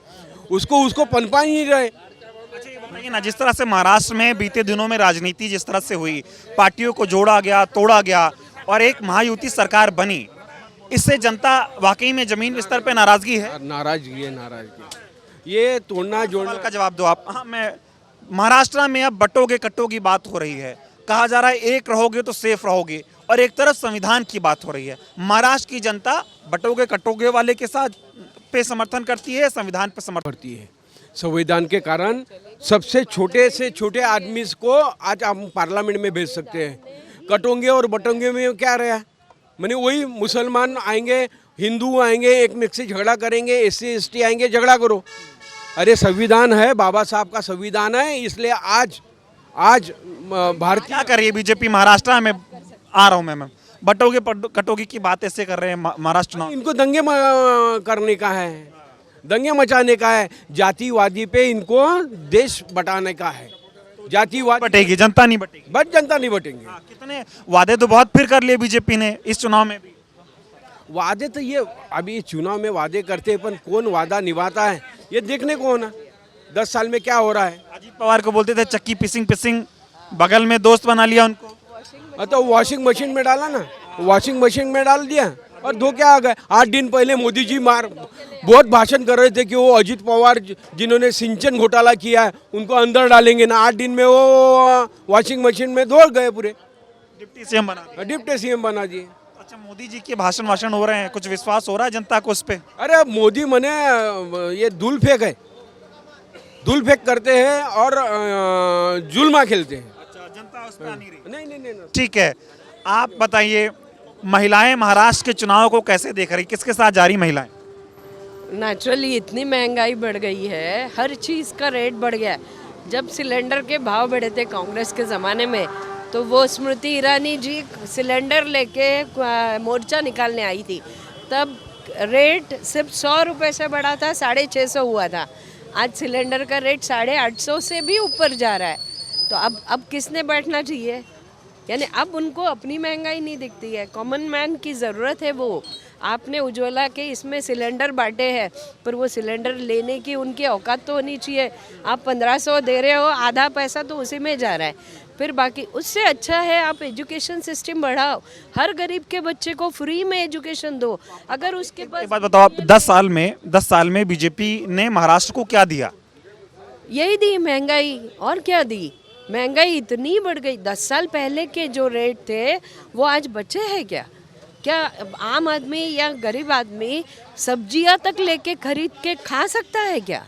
उसको पनपा नहीं रहे। अच्छा ये बताइए ना, जिस तरह से महाराष्ट्र में बीते दिनों में राजनीति जिस तरह से हुई, पार्टियों को जोड़ा गया, तोड़ा गया और एक महायुति सरकार बनी, इससे जनता वाकई में जमीन स्तर पे नाराजगी है? नाराजगी ये तोड़ना जोड़ना का जवाब दो आप। हाँ, मैं महाराष्ट्र में अब बटोगे कटोगे बात हो रही है, कहा जा रहा है एक रहोगे तो सेफ रहोगे, और एक तरफ संविधान की बात हो रही है। महाराष्ट्र की जनता बटोगे कटोगे वाले के साथ पे समर्थन करती है, संविधान पे समर्थन करती है। संविधान के कारण सबसे छोटे से छोटे आदमी को आज हम पार्लियामेंट में भेज सकते हैं। कटोगे और बटोगे में क्या रहा, मैंने वही मुसलमान आएंगे, हिंदू आएंगे, एक में से झगड़ा करेंगे, SC ST आएंगे, झगड़ा करो। अरे संविधान है, बाबा साहब का संविधान है, इसलिए आज भारत क्या कर रही है बीजेपी महाराष्ट्र में? आ रहा हूँ मैं बटोगे कटोगे की बात ऐसे कर रहे हैं महाराष्ट्र चुनाव। इनको दंगे करने का है, दंगे मचाने का है, जातिवादी पे इनको देश बटाने का है। जातिवाद बटेगी, जनता नहीं बटेगी, बस जनता नहीं बटेंगे। कितने वादे तो बहुत फिर कर लिए बीजेपी ने इस चुनाव में भी। वादे तो ये अभी चुनाव में वादे करते हैं, पर कौन वादा निभाता है ये देखने को होना। 10 साल में क्या हो रहा है। अजीत पवार को बोलते थे चक्की पिसिंग, बगल में दोस्त बना लिया उनको। तो वॉशिंग मशीन में डाला ना, वॉशिंग मशीन में डाल दिया और धो के आ गए। 8 दिन पहले मोदी जी बहुत भाषण कर रहे थे कि वो अजीत पवार जिन्होंने सिंचन घोटाला किया है उनको अंदर डालेंगे ना। 8 दिन में वो वॉशिंग मशीन में धो गए पूरे। डिप्टी सीएम बना दिए। अच्छा, मोदी जी के भाषण हो रहे हैं, कुछ विश्वास हो रहा है जनता को उस पर? अरे मोदी मने ये धूल फेंक करते हैं और जुल्मा खेलते हैं। अच्छा, जनता उस पर नहीं रही? नहीं। ठीक है, आप बताइए, महिलाएं महाराष्ट्र के चुनाव को कैसे देख रही, किसके साथ जा रही महिलाएं? नेचुरली इतनी महंगाई बढ़ गई है, हर चीज़ का रेट बढ़ गया है। जब सिलेंडर के भाव बढ़े थे कांग्रेस के ज़माने में, तो वो स्मृति ईरानी जी सिलेंडर लेके मोर्चा निकालने आई थी, तब रेट सिर्फ 100 रुपये से बढ़ा था, 650 हुआ था। आज सिलेंडर का रेट 850 से भी ऊपर जा रहा है। तो अब किसने बैठना चाहिए? यानी अब उनको अपनी महंगाई नहीं दिखती है, कॉमन मैन की ज़रूरत है वो। आपने उज्ज्वला के इसमें सिलेंडर बांटे हैं, पर वो सिलेंडर लेने की उनकी औकात तो होनी चाहिए। आप 1500 दे रहे हो, आधा पैसा तो उसी में जा रहा है। फिर बाकी उससे अच्छा है आप एजुकेशन सिस्टम बढ़ाओ, हर गरीब के बच्चे को फ्री में एजुकेशन दो। अगर उसके पास, एक बात बताओ, 10 साल में बीजेपी ने महाराष्ट्र को क्या दिया? यही दी महंगाई, और क्या दी? महंगाई इतनी बढ़ गई। 10 साल पहले के जो रेट थे वो आज बचे हैं क्या? क्या आम आदमी या गरीब आदमी सब्जियां तक लेके खरीद के खा सकता है क्या?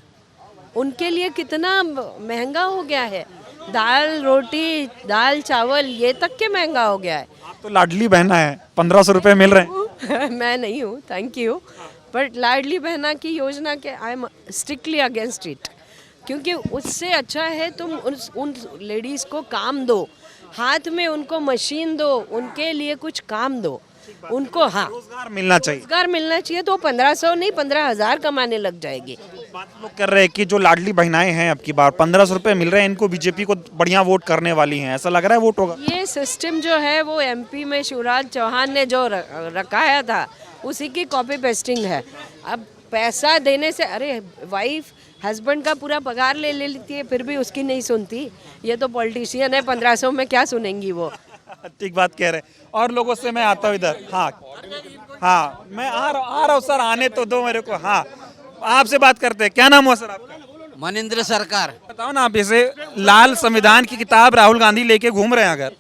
उनके लिए कितना महंगा हो गया है। दाल रोटी, दाल चावल, ये तक के महंगा हो गया है। आप तो लाडली बहना है, 1500 रुपये मिल रहे हैं। मैं नहीं हूँ, thank you, but Ladli Behna की योजना के I am strictly against it, क्योंकि उससे अच्छा है तुम उन लेडीज़ को काम दो, हाथ में उनको मशीन दो, उनके लिए कुछ काम दो उनको। हाँ, रोजगार मिलना चाहिए। रोजगार मिलना चाहिए, तो 1500 नहीं 15,000 कमाने लग जाएगी। बात लोग कर रहे हैं कि जो लाडली बहनाएं हैं अब की बार 1500 रुपए मिल रहे हैं, इनको बीजेपी को बढ़िया वोट करने वाली हैं, ऐसा लग रहा है वोट होगा। ये सिस्टम जो है वो एमपी में शिवराज चौहान ने जो रखाया था उसी की कॉपी पेस्टिंग है। अब पैसा देने से, अरे वाइफ हस्बैंड का पूरा पगार ले लेती है फिर भी उसकी नहीं सुनती। ये तो पॉलिटिशियन है, 1500 में क्या सुनेंगी वो। ठीक बात कह रहे हैं। और लोगों से मैं आता हूँ इधर। हाँ मैं आ रहा हूँ सर, आने तो दो मेरे को। हाँ आपसे बात करते हैं, क्या नाम हुआ सर आपका? मनिंद्र सरकार। बताओ ना आप, जैसे लाल संविधान की किताब राहुल गांधी लेके घूम रहे हैं अगर,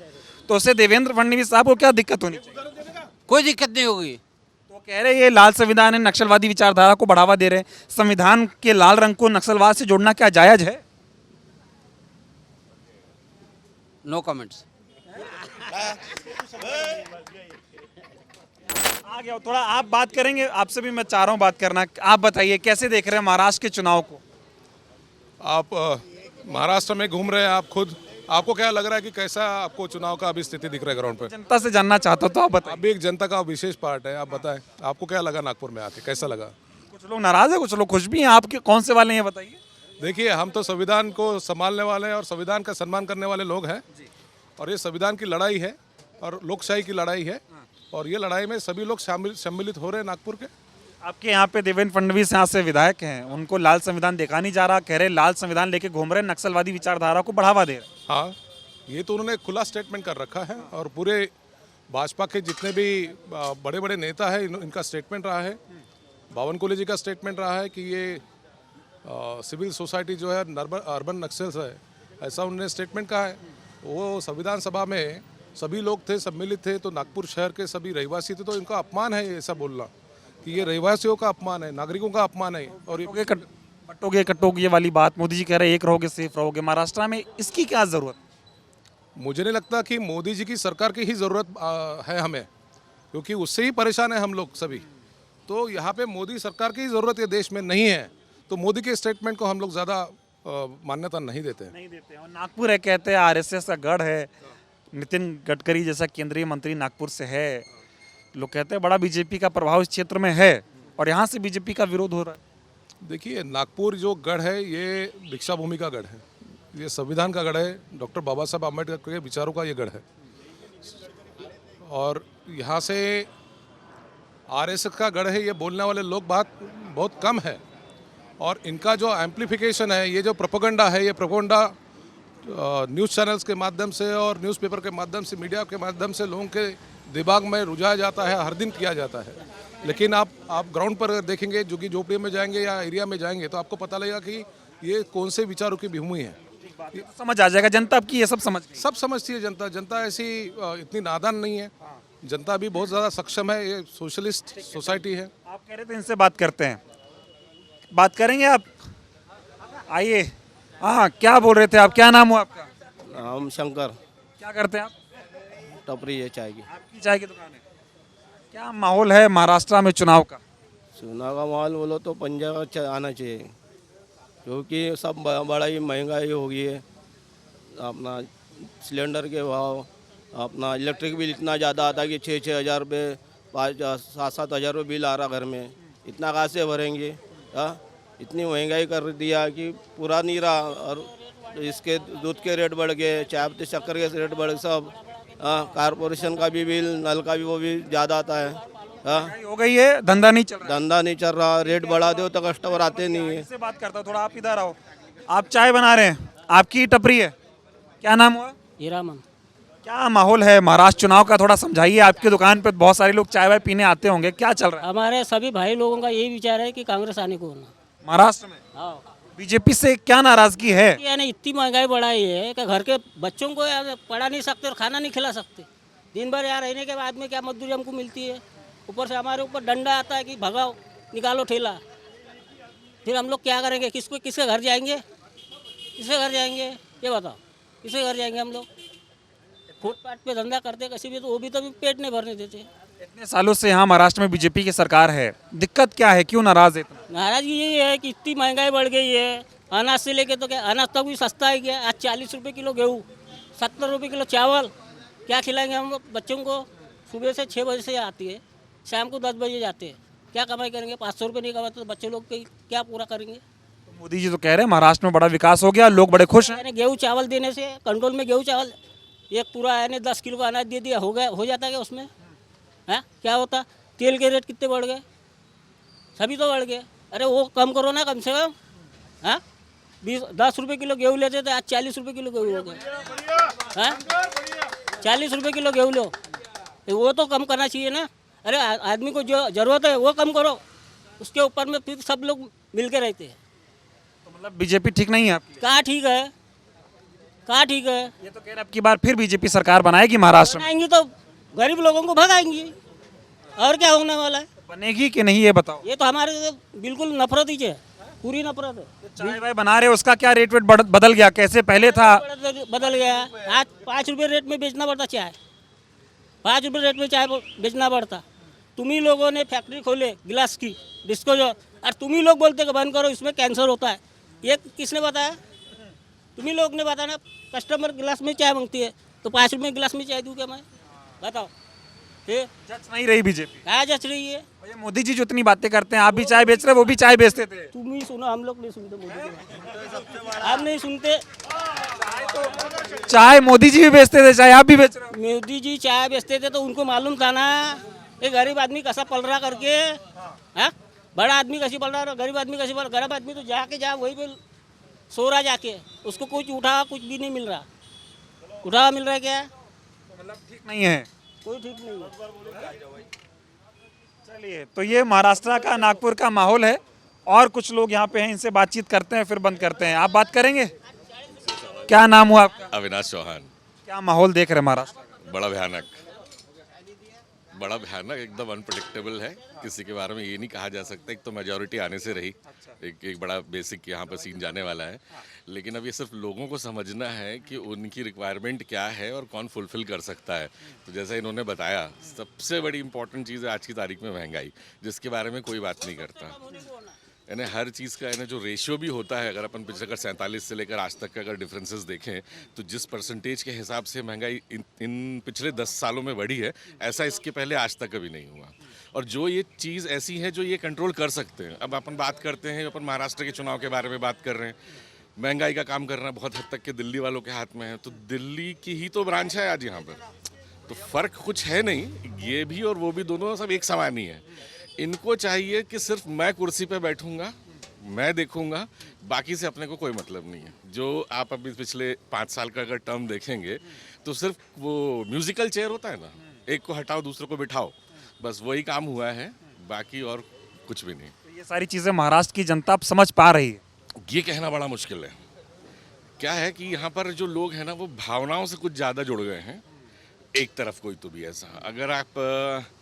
तो उससे देवेंद्र फडणवीस साहब को क्या दिक्कत होनी चाहिए? कोई दिक्कत नहीं होगी। तो कह रहे हैं ये लाल संविधान है, नक्सलवादी विचारधारा को बढ़ावा दे रहे हैं। संविधान के लाल रंग को नक्सलवाद से जोड़ना क्या जायज है? No comments. आ गया थोड़ा, आप बात करेंगे, आपसे भी मैं चाह रहा हूँ बात करना। आप बताइए कैसे देख रहे हैं महाराष्ट्र के चुनाव को? आप महाराष्ट्र में घूम रहे हैं, आप खुद, आपको क्या लग रहा है कि कैसा आपको चुनाव का अभी स्थिति दिख रहा है ग्राउंड पे? जनता से जानना चाहता हूँ तो आप बताइए। अभी एक जनता का विशेष पार्ट है, आप बताएं आपको क्या लगा नागपुर में आके, कैसा लगा? कुछ लोग नाराज है, कुछ लोग खुश भी हैं। आपके कौन से वाले हैं ये बताइए। देखिए, हम तो संविधान को संभालने वाले और संविधान का सम्मान करने वाले लोग हैं, और ये संविधान की लड़ाई है और लोकशाही की लड़ाई है, और ये लड़ाई में सभी लोग सम्मिलित हो रहे हैं नागपुर के। आपके यहाँ पे देवेंद्र फडणवीस यहाँ से विधायक हैं, उनको लाल संविधान देखा नहीं जा रहा, कह रहे लाल संविधान लेके घूम रहे हैं, नक्सलवादी विचारधारा को बढ़ावा दे रहे हैं। हाँ, ये तो उन्होंने खुला स्टेटमेंट कर रखा है, और पूरे भाजपा के जितने भी बड़े बड़े नेता हैं इनका स्टेटमेंट रहा है। बावनकुले जी का स्टेटमेंट रहा है कि ये सिविल सोसाइटी जो है अर्बन नक्सल्स है, ऐसा उन्होंने स्टेटमेंट कहा है। वो संविधान सभा में सभी लोग थे, सम्मिलित थे, तो नागपुर शहर के सभी रहवासी थे, तो इनका अपमान है ऐसा बोलना कि ये रहवासियों का अपमान है, नागरिकों का अपमान है। और बटोगे कटोगे वाली बात, मोदी जी कह रहे हैं एक रहोगे सेफ रहोगे, महाराष्ट्र में इसकी क्या जरूरत? मुझे नहीं लगता कि मोदी जी की सरकार की ही ज़रूरत है हमें, क्योंकि उससे ही परेशान है हम लोग सभी। तो यहाँ पे मोदी सरकार की ज़रूरत ये देश में नहीं है, तो मोदी के स्टेटमेंट को हम लोग ज़्यादा मान्यता नहीं देते। और नागपुर है, कहते हैं आरएसएस का गढ़ है, नितिन गडकरी जैसा केंद्रीय मंत्री नागपुर से है, लोग कहते हैं बड़ा बीजेपी का प्रभाव इस क्षेत्र में है, और यहाँ से बीजेपी का विरोध हो रहा है। देखिए, नागपुर जो गढ़ है ये दीक्षा भूमि का गढ़ है, ये संविधान का गढ़ है, डॉक्टर बाबा साहब आम्बेडकर के विचारों का ये गढ़ है, और यहाँ से आरएसएस का गढ़ है ये बोलने वाले लोग बहुत कम है। और इनका जो एम्प्लीफिकेशन है, ये जो प्रोपेगेंडा है, ये प्रोपेगेंडा न्यूज़ चैनल्स के माध्यम से और न्यूज़पेपर के माध्यम से, मीडिया के माध्यम से लोगों के दिमाग में रुझाया जाता है, हर दिन किया जाता है। लेकिन आप ग्राउंड पर देखेंगे, जो कि झोपड़ी में जाएंगे या एरिया में जाएंगे, तो आपको पता लगेगा कि ये कौन से विचारों की भूमि है। समझ आ जाएगा जनता आपकी, ये सब समझती है जनता। जनता ऐसी इतनी नादान नहीं है, जनता भी बहुत ज़्यादा सक्षम है, ये सोशलिस्ट सोसाइटी है। आप कह रहे थे इनसे बात करते हैं, बात करेंगे आप, आइए। हाँ, क्या बोल रहे थे आप, क्या नाम हुआ आपका? नाम शंकर। क्या करते हैं आप? टपरी है चाय की। आपकी चाय की दुकान है। क्या माहौल है महाराष्ट्र में चुनाव का? चुनाव का माहौल बोलो तो पंजाब आना चाहिए, क्योंकि सब बड़ा ही महंगाई हो गई है। अपना सिलेंडर के भाव, अपना इलेक्ट्रिक बिल इतना ज़्यादा आता है कि 6-6 हज़ार रुपये, 5-7 हज़ार रुपये बिल आ रहा घर में, इतना कहाँ से भरेंगे? इतनी महंगाई कर दिया कि पूरा नहीं रहा। और इसके दूध के रेट बढ़ गए, चाय पत्ती शक्कर के रेट बढ़ गए, सब कारपोरेशन का भी बिल, नल का भी, वो भी ज़्यादा आता है। हो गई है, धंधा नहीं चल रहा। धंधा नहीं चल रहा, रेट बढ़ा दो तो कस्टमर आते नहीं है। इससे बात करता हूँ, थोड़ा आप इधर आओ। आप चाय बना रहे हैं, आपकी टपरी है, क्या नाम हुआ? हीरामन। क्या माहौल है महाराष्ट्र चुनाव का, थोड़ा समझाइए। आपकी दुकान पे बहुत सारे लोग चाय वाय पीने आते होंगे, क्या चल रहा है? हमारे सभी भाई लोगों का यही विचार है कि कांग्रेस आने को होना महाराष्ट्र में। हाँ, बीजेपी से क्या नाराजगी है? यानी इतनी महंगाई बढ़ाई है कि घर के बच्चों को यार पढ़ा नहीं सकते और खाना नहीं खिला सकते। दिन भर यहाँ रहने के बाद में क्या मजदूरी हमको मिलती है, ऊपर से हमारे ऊपर डंडा आता है कि भगाओ, निकालो ठेला। फिर हम लोग क्या करेंगे? किसके घर जाएंगे? किसके घर जाएंगे ये बताओ? किसके घर जाएंगे हम लोग? फुटपाथ पे धंधा करते किसी भी, तो वो भी तो पेट नहीं भरने देते। इतने सालों से यहाँ महाराष्ट्र में बीजेपी की सरकार है, दिक्कत क्या है, क्यों नाराज है इतना? नाराजगी यही है कि इतनी महंगाई बढ़ गई है। अनाज से लेके तो क्या, अनाज तक भी सस्ता है क्या? आज 40 रुपये किलो गेहूँ, 70 रुपये किलो चावल, क्या खिलाएंगे हम लोग बच्चों को? सुबह से 6 बजे से आती है, शाम को 10 बजे जाते हैं, क्या कमाई करेंगे? 500 रुपये नहीं कमाते तो बच्चे लोग क्या पूरा करेंगे? मोदी जी तो कह रहे हैं महाराष्ट्र में बड़ा विकास हो गया, लोग बड़े खुश हैं। यानी गेहूँ चावल देने से कंट्रोल में गेहूँ चावल एक पूरा यानी 10 किलो का अनाज दे दिया, हो जाता क्या उसमें? है क्या होता? तेल के रेट कितने बढ़ गए, सभी तो बढ़ गए। अरे वो कम करो ना कम से कम। हाँ 10 रुपये किलो गेहूँ लेते थे, आज 40 रुपये किलो गेहूँ हो गए। हाँ 40 रुपये किलो गेहूँ लो, तो वो तो कम करना चाहिए ना। अरे आदमी को जो ज़रूरत है वो कम करो, उसके ऊपर में फिर सब लोग मिल के रहते हैं। तो मतलब बीजेपी ठीक नहीं है आपकी? कहाँ ठीक है, कहाँ ठीक है? ये तो कह रहे हैं अब की बार फिर बीजेपी सरकार बनाएगी महाराष्ट्र में। बनाएंगी तो गरीब लोगों को भगाएंगी, और क्या होने वाला है? बनेगी कि नहीं ये बताओ। ये तो हमारे तो बिल्कुल नफरत ही है, पूरी नफरत है। चाय वाय बना रहे हो, उसका क्या रेट वेट बदल गया? कैसे पहले था? बदल गया। आज 5 रुपये रेट में बेचना पड़ता चाय, 5 रुपये रेट में चाय बेचना पड़ता। तुम ही लोगों ने फैक्ट्री खोले गिलास की, डिस्पोजल, और तुम ही लोग बोलते कि बंद करो, इसमें कैंसर होता है। ये किसने बताया? तुम ही लोग ने बताया ना। कस्टमर गिलास में चाय मांगती है तो 5 रुपये गिलास में चाय दूँ क्या मैं? बताओ। ये जच नहीं रही बीजेपी। क्या जच रही है? और ये मोदी जी जो इतनी बातें करते हैं, आप भी चाय बेच रहे, वो भी चाय बेचते थे। तुम ही सुनो, हम लोग नहीं सुनते मोदी की बात। हम नहीं सुनते। चाय मोदी जी भी बेचते थे, चाय आप भी बेच रहे हो। मोदी जी चाय बेचते थे तो उनको मालूम था ना ये गरीब आदमी कैसा पल रहा करके। हाँ बड़ा आदमी कैसी पल रहा, गरीब आदमी कैसी पल। गरीब आदमी तो जाके जा वही पे सो रहा जाके, उसको कुछ उठा कुछ भी नहीं मिल रहा। उठा मिल रहा है क्या? मतलब ठीक नहीं है, कोई ठीक नहीं है। चलिए, तो ये महाराष्ट्र का नागपुर का माहौल है, और कुछ लोग यहाँ पे हैं, इनसे बातचीत करते हैं फिर बंद करते हैं। आप बात करेंगे? क्या नाम हुआ आपका? अविनाश चौहान। क्या माहौल देख रहे हैं महाराष्ट्र का? बड़ा भयानक, बड़ा भयानक, एकदम अनप्रडिक्टेबल है। किसी के बारे में ये नहीं कहा जा सकता। एक तो मेजॉरिटी आने से रही, एक बड़ा बेसिक यहाँ पर सीन जाने वाला है। लेकिन अब ये सिर्फ लोगों को समझना है कि उनकी रिक्वायरमेंट क्या है और कौन फुलफिल कर सकता है। तो जैसा इन्होंने बताया, सबसे बड़ी इंपॉर्टेंट चीज़ है आज की तारीख में महंगाई, जिसके बारे में कोई बात नहीं करता। यानी हर चीज़ का यानी जो रेशियो भी होता है, अगर अपन पिछले अगर 47 से लेकर आज तक का अगर डिफरेंसेस देखें, तो जिस परसेंटेज के हिसाब से महंगाई इन पिछले 10 सालों में बढ़ी है, ऐसा इसके पहले आज तक कभी नहीं हुआ। और जो ये चीज़ ऐसी है जो ये कंट्रोल कर सकते हैं। अब अपन बात करते हैं, अपन महाराष्ट्र के चुनाव के बारे में बात कर रहे हैं। महंगाई का काम करना बहुत हद तक के दिल्ली वालों के हाथ में है, तो दिल्ली की ही तो ब्रांच है आज यहाँ पर, तो फ़र्क कुछ है नहीं। ये भी और वो भी दोनों सब एक समान ही है। इनको चाहिए कि सिर्फ मैं कुर्सी पे बैठूंगा, मैं देखूंगा, बाकी से अपने को कोई मतलब नहीं है। जो आप अभी पिछले 5 साल का अगर टर्म देखेंगे, तो सिर्फ वो म्यूजिकल चेयर होता है ना, एक को हटाओ दूसरे को बिठाओ, बस वही काम हुआ है, बाकी और कुछ भी नहीं। तो ये सारी चीज़ें महाराष्ट्र की जनता अब समझ पा रही है? ये कहना बड़ा मुश्किल है। क्या है कि यहाँ पर जो लोग हैं ना, वो भावनाओं से कुछ ज़्यादा जुड़ गए हैं। एक तरफ कोई तो भी ऐसा, अगर आप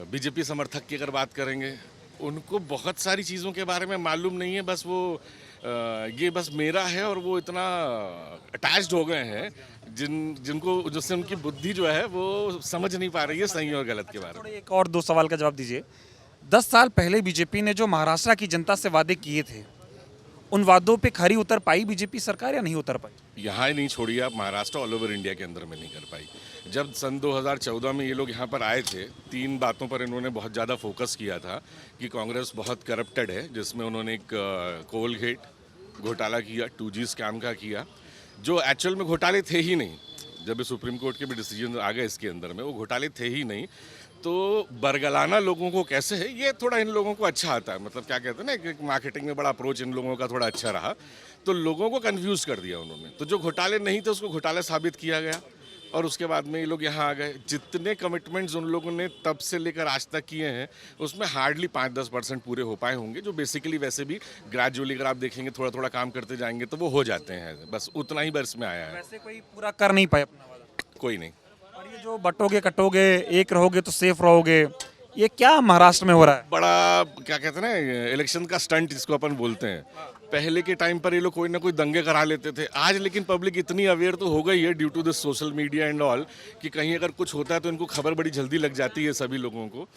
बीजेपी समर्थक की अगर बात करेंगे, उनको बहुत सारी चीज़ों के बारे में मालूम नहीं है। बस वो ये बस मेरा है, और वो इतना अटैच्ड हो गए हैं जिनको जिससे उनकी बुद्धि जो है वो समझ नहीं पा रही है सही और गलत के बारे में। एक और 2 सवाल का जवाब दीजिए। 10 साल पहले बीजेपी ने जो महाराष्ट्र की जनता से वादे किए थे, उन वादों पे खरी उतर पाई बीजेपी सरकार या नहीं उतर पाई? यहाँ ही नहीं छोड़िए आप, महाराष्ट्र ऑल ओवर इंडिया के अंदर में नहीं कर पाई। जब सन 2014 में ये लोग यहाँ पर आए थे, 3 बातों पर इन्होंने बहुत ज़्यादा फोकस किया था कि कांग्रेस बहुत करप्टेड है, जिसमें उन्होंने एक कोल गेट घोटाला किया, 2G स्कैम का किया, जो एक्चुअल में घोटाले थे ही नहीं। जब सुप्रीम कोर्ट के भी डिसीजन आ गए इसके अंदर में, वो घोटाले थे ही नहीं। तो बरगलाना लोगों को कैसे है, ये थोड़ा इन लोगों को अच्छा आता है। मतलब क्या कहते हैं ना, कि मार्केटिंग में बड़ा अप्रोच इन लोगों का थोड़ा अच्छा रहा, तो लोगों को कंफ्यूज कर दिया उन्होंने। तो जो घोटाले नहीं थे उसको घोटाले साबित किया गया, और उसके बाद में ये लोग यहाँ आ गए। जितने कमिटमेंट्स उन लोगों ने तब से लेकर आज तक किए हैं, उसमें हार्डली 5-10% पूरे हो पाए होंगे, जो बेसिकली वैसे भी ग्रेजुअली अगर आप देखेंगे थोड़ा थोड़ा काम करते जाएंगे तो वो हो जाते हैं। बस उतना ही बर्स में आया है। वैसे कोई पूरा कर नहीं पाए अपना वादा? कोई नहीं। और ये जो बटोगे कटोगे, एक रहोगे तो सेफ रहोगे, ये क्या महाराष्ट्र में हो रहा है? बड़ा क्या कहते हैं ना, इलेक्शन का स्टंट जिसको अपन बोलते हैं। पहले के टाइम पर ये लोग कोई ना कोई दंगे करा लेते थे। आज लेकिन पब्लिक इतनी अवेयर तो हो गई है due to this social media and all, कि कहीं अगर कुछ होता है तो इनको खबर बड़ी जल्दी लग जाती है सभी लोगों को।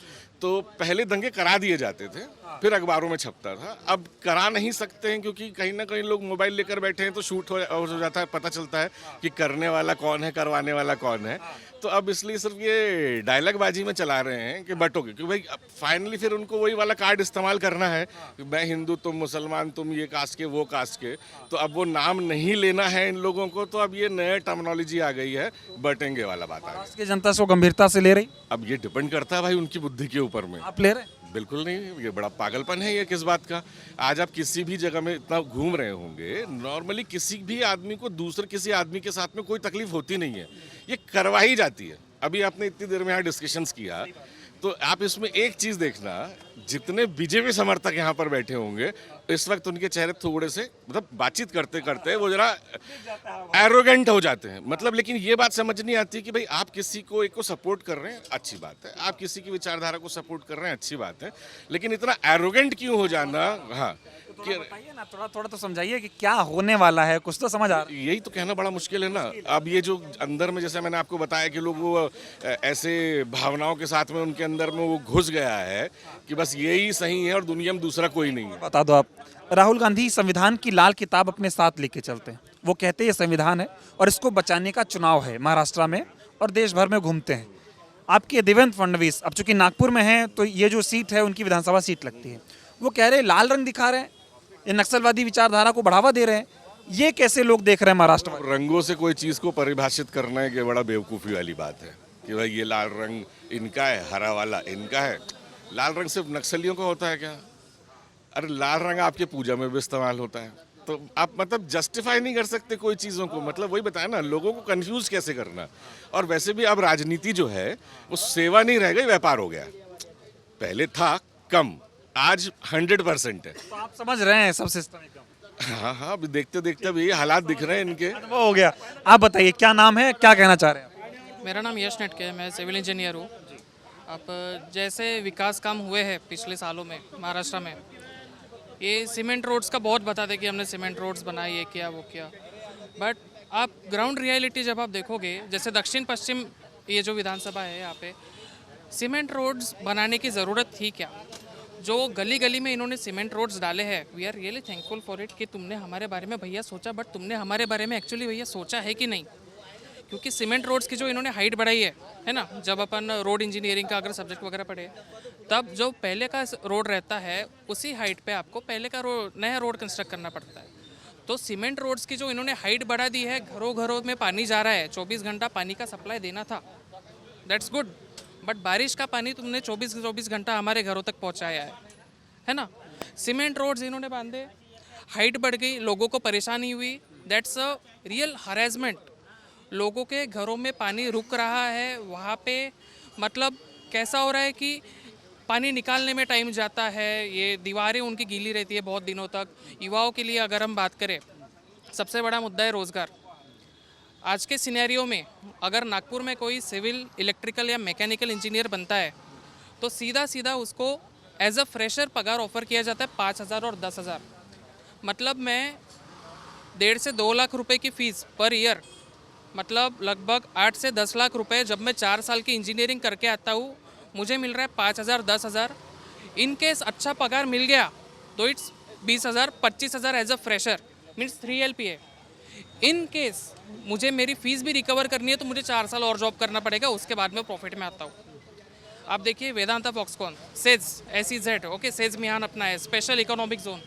तो पहले दंगे करा दिए जाते थे, फिर अखबारों में छपता था। अब करा नहीं सकते हैं, क्योंकि कहीं ना कहीं लोग मोबाइल लेकर बैठे हैं, तो शूट हो जाता है, पता चलता है कि करने वाला कौन है, करवाने वाला कौन है। तो अब इसलिए सिर्फ ये डायलॉग बाजी में चला रहे हैं कि बटोगे, क्योंकि भाई फाइनली फिर उनको वही वाला कार्ड इस्तेमाल करना है कि मैं हिंदू, तुम मुसलमान, तुम ये कास्ट के, वो कास्ट के, तो अब वो नाम नहीं लेना है इन लोगों को, तो अब ये नया टर्मिनोलॉजी आ गई है, बटेंगे वाला बात आ गई। महाराष्ट्र की जनता इसको गंभीरता से ले रही? अब ये डिपेंड करता है भाई उनकी बुद्धि के ऊपर में। आप ले रहे हैं? बिल्कुल नहीं, ये बड़ा पागलपन है। ये किस बात का? आज आप किसी भी जगह में इतना घूम रहे होंगे, नॉर्मली किसी भी आदमी को दूसरे किसी आदमी के साथ में कोई तकलीफ होती नहीं है, ये करवाई जाती है। अभी आपने इतनी देर में यहाँ डिस्कशंस किया, तो आप इसमें एक चीज़ देखना, जितने बीजेपी समर्थक यहाँ पर बैठे होंगे इस वक्त उनके चेहरे थोड़े से मतलब बातचीत करते करते वो जरा एरोगेंट हो जाते हैं, मतलब। लेकिन ये बात समझ नहीं आती कि भाई आप किसी को एक को सपोर्ट कर रहे हैं, अच्छी बात है, आप किसी की विचारधारा को सपोर्ट कर रहे हैं, अच्छी बात है, लेकिन इतना एरोगेंट क्यों हो जाना? हाँ, बताइए ना, थोड़ा थोड़ा तो समझाइए कि क्या होने वाला है, कुछ तो समझ आ रहा है। यही तो कहना बड़ा मुश्किल है ना। अब ये जो अंदर में, जैसे मैंने आपको बताया कि लोग वो ऐसे भावनाओं के साथ में उनके अंदर में वो घुस गया है कि बस यही सही है और दुनिया में दूसरा कोई नहीं है। बता दो आप, राहुल गांधी संविधान की लाल किताब अपने साथ लेके चलते हैं। वो कहते हैं ये संविधान है और इसको बचाने का चुनाव है महाराष्ट्र में, और देश भर में घूमते हैं। आपके देवेंद्र फडणवीस अब चूंकि नागपुर में हैं, तो ये जो सीट है उनकी विधानसभा सीट लगती है, वो कह रहे हैं लाल रंग दिखा रहे हैं, ये नक्सलवादी विचारधारा को बढ़ावा दे रहे हैं। ये कैसे लोग देख रहे हैं महाराष्ट्र में? रंगों से कोई चीज़ को परिभाषित करना है कि बड़ा बेवकूफ़ी वाली बात है कि भाई ये लाल रंग इनका है, हरा वाला इनका है। लाल रंग सिर्फ नक्सलियों का होता है क्या? अरे लाल रंग आपके पूजा में भी इस्तेमाल होता है, तो आप मतलब जस्टिफाई नहीं कर सकते कोई चीज़ों को। मतलब वही बताया ना, लोगों को कंफ्यूज कैसे करना। और वैसे भी अब राजनीति जो है वो सेवा नहीं रह गई, व्यापार हो गया। पहले था कम, आज 100% है। तो आप समझ रहे हैं सब सिस्टम एकदम? हाँ हाँ, अभी देखते देखते अभी ये हालात दिख रहे हैं इनके। वो हो गया। आप बताइए क्या नाम है, क्या कहना चाह रहे हैं? मेरा नाम यश नेटके है, मैं सिविल इंजीनियर हूँ। अब जैसे विकास काम हुए हैं पिछले सालों में महाराष्ट्र में, ये सीमेंट रोड्स का बहुत बताते कि हमने सीमेंट रोड्स बनाए, ये किया वो किया, बट आप ग्राउंड रियलिटी जब आप देखोगे, जैसे दक्षिण पश्चिम ये जो विधानसभा है, यहाँ पे सीमेंट रोड्स बनाने की ज़रूरत थी क्या? जो गली गली में इन्होंने सीमेंट रोड्स डाले हैं, we are really thankful for it कि तुमने हमारे बारे में भैया सोचा, बट तुमने हमारे बारे में एक्चुअली भैया सोचा है कि नहीं? क्योंकि सीमेंट रोड्स की जो इन्होंने हाइट बढ़ाई है ना, जब अपन रोड इंजीनियरिंग का अगर सब्जेक्ट वगैरह पढ़े, तब जो पहले का रोड रहता है उसी हाइट पे आपको पहले का नया रोड कंस्ट्रक्ट करना पड़ता है। तो सीमेंट रोड्स की जो इन्होंने हाइट बढ़ा दी है, घरों घरों में पानी जा रहा है, 24 घंटा पानी का सप्लाई देना था, दैट्स गुड, बट बारिश का पानी तुमने 24 घंटा हमारे घरों तक पहुँचाया है ना। सीमेंट रोड्स इन्होंने बांधे, हाइट बढ़ गई, लोगों को परेशानी हुई, दैट्स अ रियल हरेसमेंट। लोगों के घरों में पानी रुक रहा है, वहाँ पे मतलब कैसा हो रहा है कि पानी निकालने में टाइम जाता है, ये दीवारें उनकी गीली रहती है बहुत दिनों तक। युवाओं के लिए अगर हम बात करें, सबसे बड़ा मुद्दा है रोज़गार। आज के सिनेरियो में अगर नागपुर में कोई सिविल, इलेक्ट्रिकल या मैकेनिकल इंजीनियर बनता है, तो सीधा सीधा उसको एज अ फ्रेशर पगार ऑफर किया जाता है 5,000 और 10,000। मतलब मैं 1.5 से 2 लाख रुपए की फ़ीस पर ईयर, मतलब लगभग 8 से 10 लाख रुपए जब मैं 4 साल की इंजीनियरिंग करके आता हूँ, मुझे मिल रहा है 5,000 10,000। इन केस अच्छा पगार मिल गया तो it's 20,000 25,000 as a fresher, means 3 LPA। In case मुझे मेरी फ़ीस भी रिकवर करनी है तो मुझे 4 साल और जॉब करना पड़ेगा, उसके बाद मैं प्रॉफिट में आता हूँ। आप देखिए Vedanta Foxconn, SEZ SEZ, okay, SEZ Mihan अपना है, स्पेशल इकोनॉमिक जोन।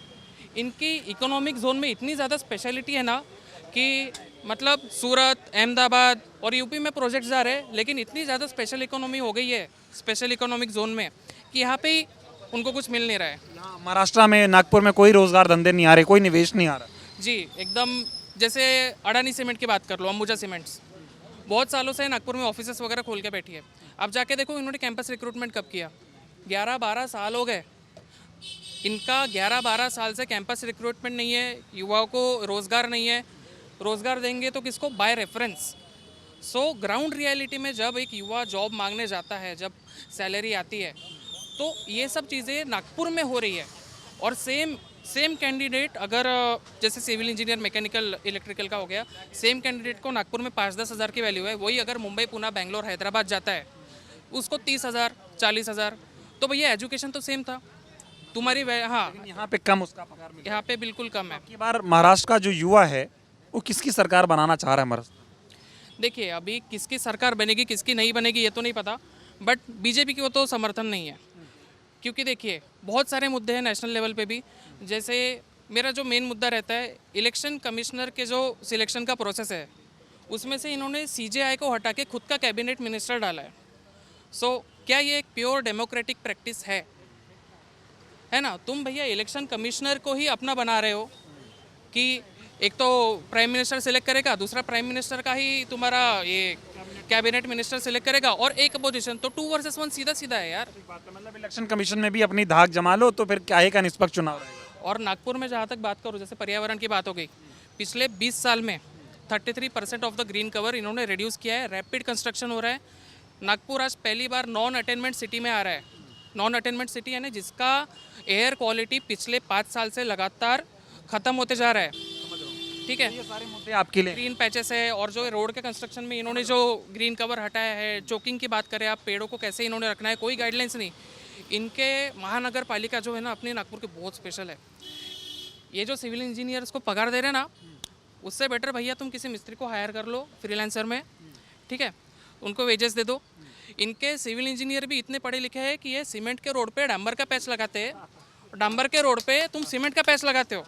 इनकी इकोनॉमिक जोन में इतनी ज़्यादा स्पेशलिटी है ना कि मतलब सूरत, अहमदाबाद और यूपी में प्रोजेक्ट्स आ रहे हैं, लेकिन इतनी ज़्यादा स्पेशल इकोनॉमी हो गई है स्पेशल इकोनॉमिक जोन में कि यहाँ पे ही उनको कुछ मिल नहीं रहा है। महाराष्ट्र में, नागपुर में कोई रोज़गार धंधे नहीं आ रहे, कोई निवेश नहीं आ रहा। जी एकदम, जैसे अडानी सीमेंट की बात कर लो, अंबुजा सीमेंट्स बहुत सालों से नागपुर में ऑफिसेस वगैरह खोल के बैठी है। अब जाके देखो इन्होंने कैंपस रिक्रूटमेंट कब किया, 11-12 साल हो गए इनका, 11-12 साल से कैंपस रिक्रूटमेंट नहीं है, युवाओं को रोज़गार नहीं है। रोज़गार देंगे तो किसको? By reference. So ground reality में जब एक युवा जॉब मांगने जाता है, जब सैलरी आती है, तो ये सब चीज़ें नागपुर में हो रही है। और सेम कैंडिडेट अगर जैसे सिविल इंजीनियर, मैकेनिकल, इलेक्ट्रिकल का हो गया, सेम कैंडिडेट को नागपुर में 5-10 हज़ार की वैल्यू है, वही अगर मुंबई, पुणे, बेंगलोर, हैदराबाद जाता है उसको 30,000 40,000। तो भैया एजुकेशन तो सेम था तुम्हारी, हाँ यहाँ पे कम उसका पगार मिल, यहाँ पे बिल्कुल कम है। की बार महाराष्ट्र का जो युवा है वो किसकी सरकार बनाना चाह रहा है महाराष्ट्र? देखिए अभी किसकी सरकार बनेगी किसकी नहीं बनेगी ये तो नहीं पता, बट बीजेपी की वो तो समर्थन नहीं है, क्योंकि देखिए बहुत सारे मुद्दे हैं नेशनल लेवल पे भी, जैसे मेरा जो मेन मुद्दा रहता है, इलेक्शन कमिश्नर के जो सिलेक्शन का प्रोसेस है उसमें से इन्होंने सीजेआई को हटा के खुद का कैबिनेट मिनिस्टर डाला है। सो क्या ये एक प्योर डेमोक्रेटिक प्रैक्टिस है ना? तुम भैया इलेक्शन कमिश्नर को ही अपना बना रहे हो कि एक तो प्राइम मिनिस्टर सिलेक्ट करेगा, दूसरा प्राइम मिनिस्टर का ही तुम्हारा ये कैबिनेट मिनिस्टर सिलेक्ट करेगा, और एक अपोजिशन, तो 2 वर्सेस 1 सीधा सीधा है यार। मतलब इलेक्शन कमीशन में भी अपनी धाक जमा लो तो फिर क्या का निष्पक्ष चुनाव रहेगा। और नागपुर में जहाँ तक बात करूँ, जैसे पर्यावरण की बात हो गई, पिछले 20 साल में 33% ऑफ द ग्रीन कवर इन्होंने रिड्यूस किया है। रैपिड कंस्ट्रक्शन हो रहा है। नागपुर आज पहली बार नॉन अटेनमेंट सिटी में आ रहा है। नॉन अटेनमेंट सिटी यानी जिसका एयर क्वालिटी पिछले 5 साल से लगातार ख़त्म होते जा रहा है। ठीक है, ये सारे मुद्दे आपके लिए। ग्रीन पैचेस है, और जो रोड के कंस्ट्रक्शन में इन्होंने जो ग्रीन कवर हटाया है, चोकिंग की बात करें आप, पेड़ों को कैसे इन्होंने रखना है, कोई गाइडलाइंस नहीं। इनके महानगर पालिका जो है ना अपने नागपुर के बहुत स्पेशल है। ये जो सिविल इंजीनियर्स को पगार दे रहे हैं ना, उससे बेटर भैया तुम किसी मिस्त्री को हायर कर लो फ्रीलांसर में, ठीक है, उनको वेजेस दे दो। इनके सिविल इंजीनियर भी इतने पढ़े लिखे हैं कि ये सीमेंट के रोड पे डांबर का पैच लगाते हैं, डांबर के रोड पे तुम सीमेंट का पैच लगाते हो,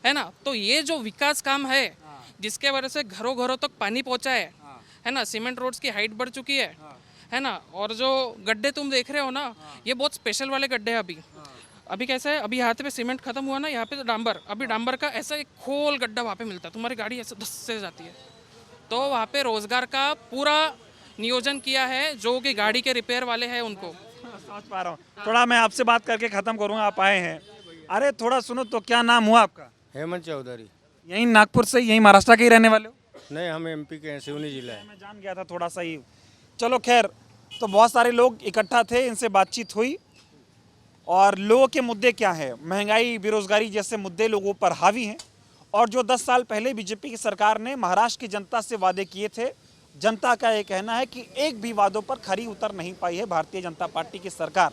है ना। तो ये जो विकास काम है जिसके वजह से घरों घरों तक पानी पहुंचा है ना, सीमेंट रोड्स की हाइट बढ़ चुकी है ना, और जो गड्ढे तुम देख रहे हो ना, ये बहुत स्पेशल वाले गड्ढे हैं। अभी कैसा है, अभी यहाँ पे सीमेंट खत्म हुआ ना, यहाँ पे तो डांबर, अभी डांबर का ऐसा एक खोल गड्ढा वहाँ पे मिलता है, तुम्हारी गाड़ी ऐसे धस से जाती है। तो वहाँ पे रोजगार का पूरा नियोजन किया है, जो कि गाड़ी के रिपेयर वाले हैं उनको। समझ पा रहा हूँ। थोड़ा मैं आपसे बात करके खत्म करूँगा, आप आए हैं। अरे थोड़ा सुनो तो, क्या नाम हुआ आपका? हेमंत चौधरी। यहीं नागपुर से, यहीं महाराष्ट्र के ही रहने वाले हो? नहीं, हम एमपी के हैं, सिवनी जिला है। मैं जान गया था थोड़ा सा ही। चलो खैर, तो बहुत सारे लोग इकट्ठा थे, इनसे बातचीत हुई। और लोगों के मुद्दे क्या हैं? महंगाई, बेरोजगारी जैसे मुद्दे लोगों पर हावी हैं। और जो 10 साल पहले बीजेपी की सरकार ने महाराष्ट्र की जनता से वादे किए थे, जनता का ये कहना है कि एक भी वादों पर खरी उतर नहीं पाई है भारतीय जनता पार्टी की सरकार।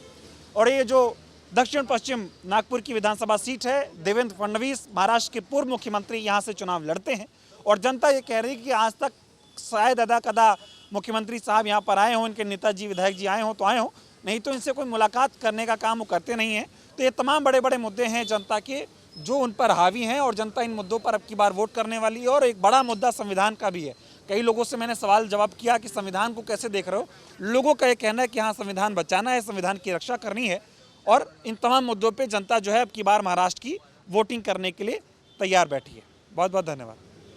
और ये जो दक्षिण पश्चिम नागपुर की विधानसभा सीट है, देवेंद्र फडणवीस महाराष्ट्र के पूर्व मुख्यमंत्री यहाँ से चुनाव लड़ते हैं। और जनता ये कह रही है कि आज तक शायद अदा कदा मुख्यमंत्री साहब यहाँ पर आए हों, इनके नेताजी विधायक जी आए हों तो आए हों, नहीं तो इनसे कोई मुलाकात करने का काम वो करते नहीं हैं। तो ये तमाम बड़े बड़े मुद्दे हैं जनता के, जो उन पर हावी हैं, और जनता इन मुद्दों पर अब की बार वोट करने वाली है। और एक बड़ा मुद्दा संविधान का भी है। कई लोगों से मैंने सवाल जवाब किया कि संविधान को कैसे देख रहे हो। लोगों का ये कहना है कि हाँ, संविधान बचाना है, संविधान की रक्षा करनी है। और इन तमाम मुद्दों पे जनता जो है अब की बार महाराष्ट्र की वोटिंग करने के लिए तैयार बैठी है। बहुत बहुत धन्यवाद।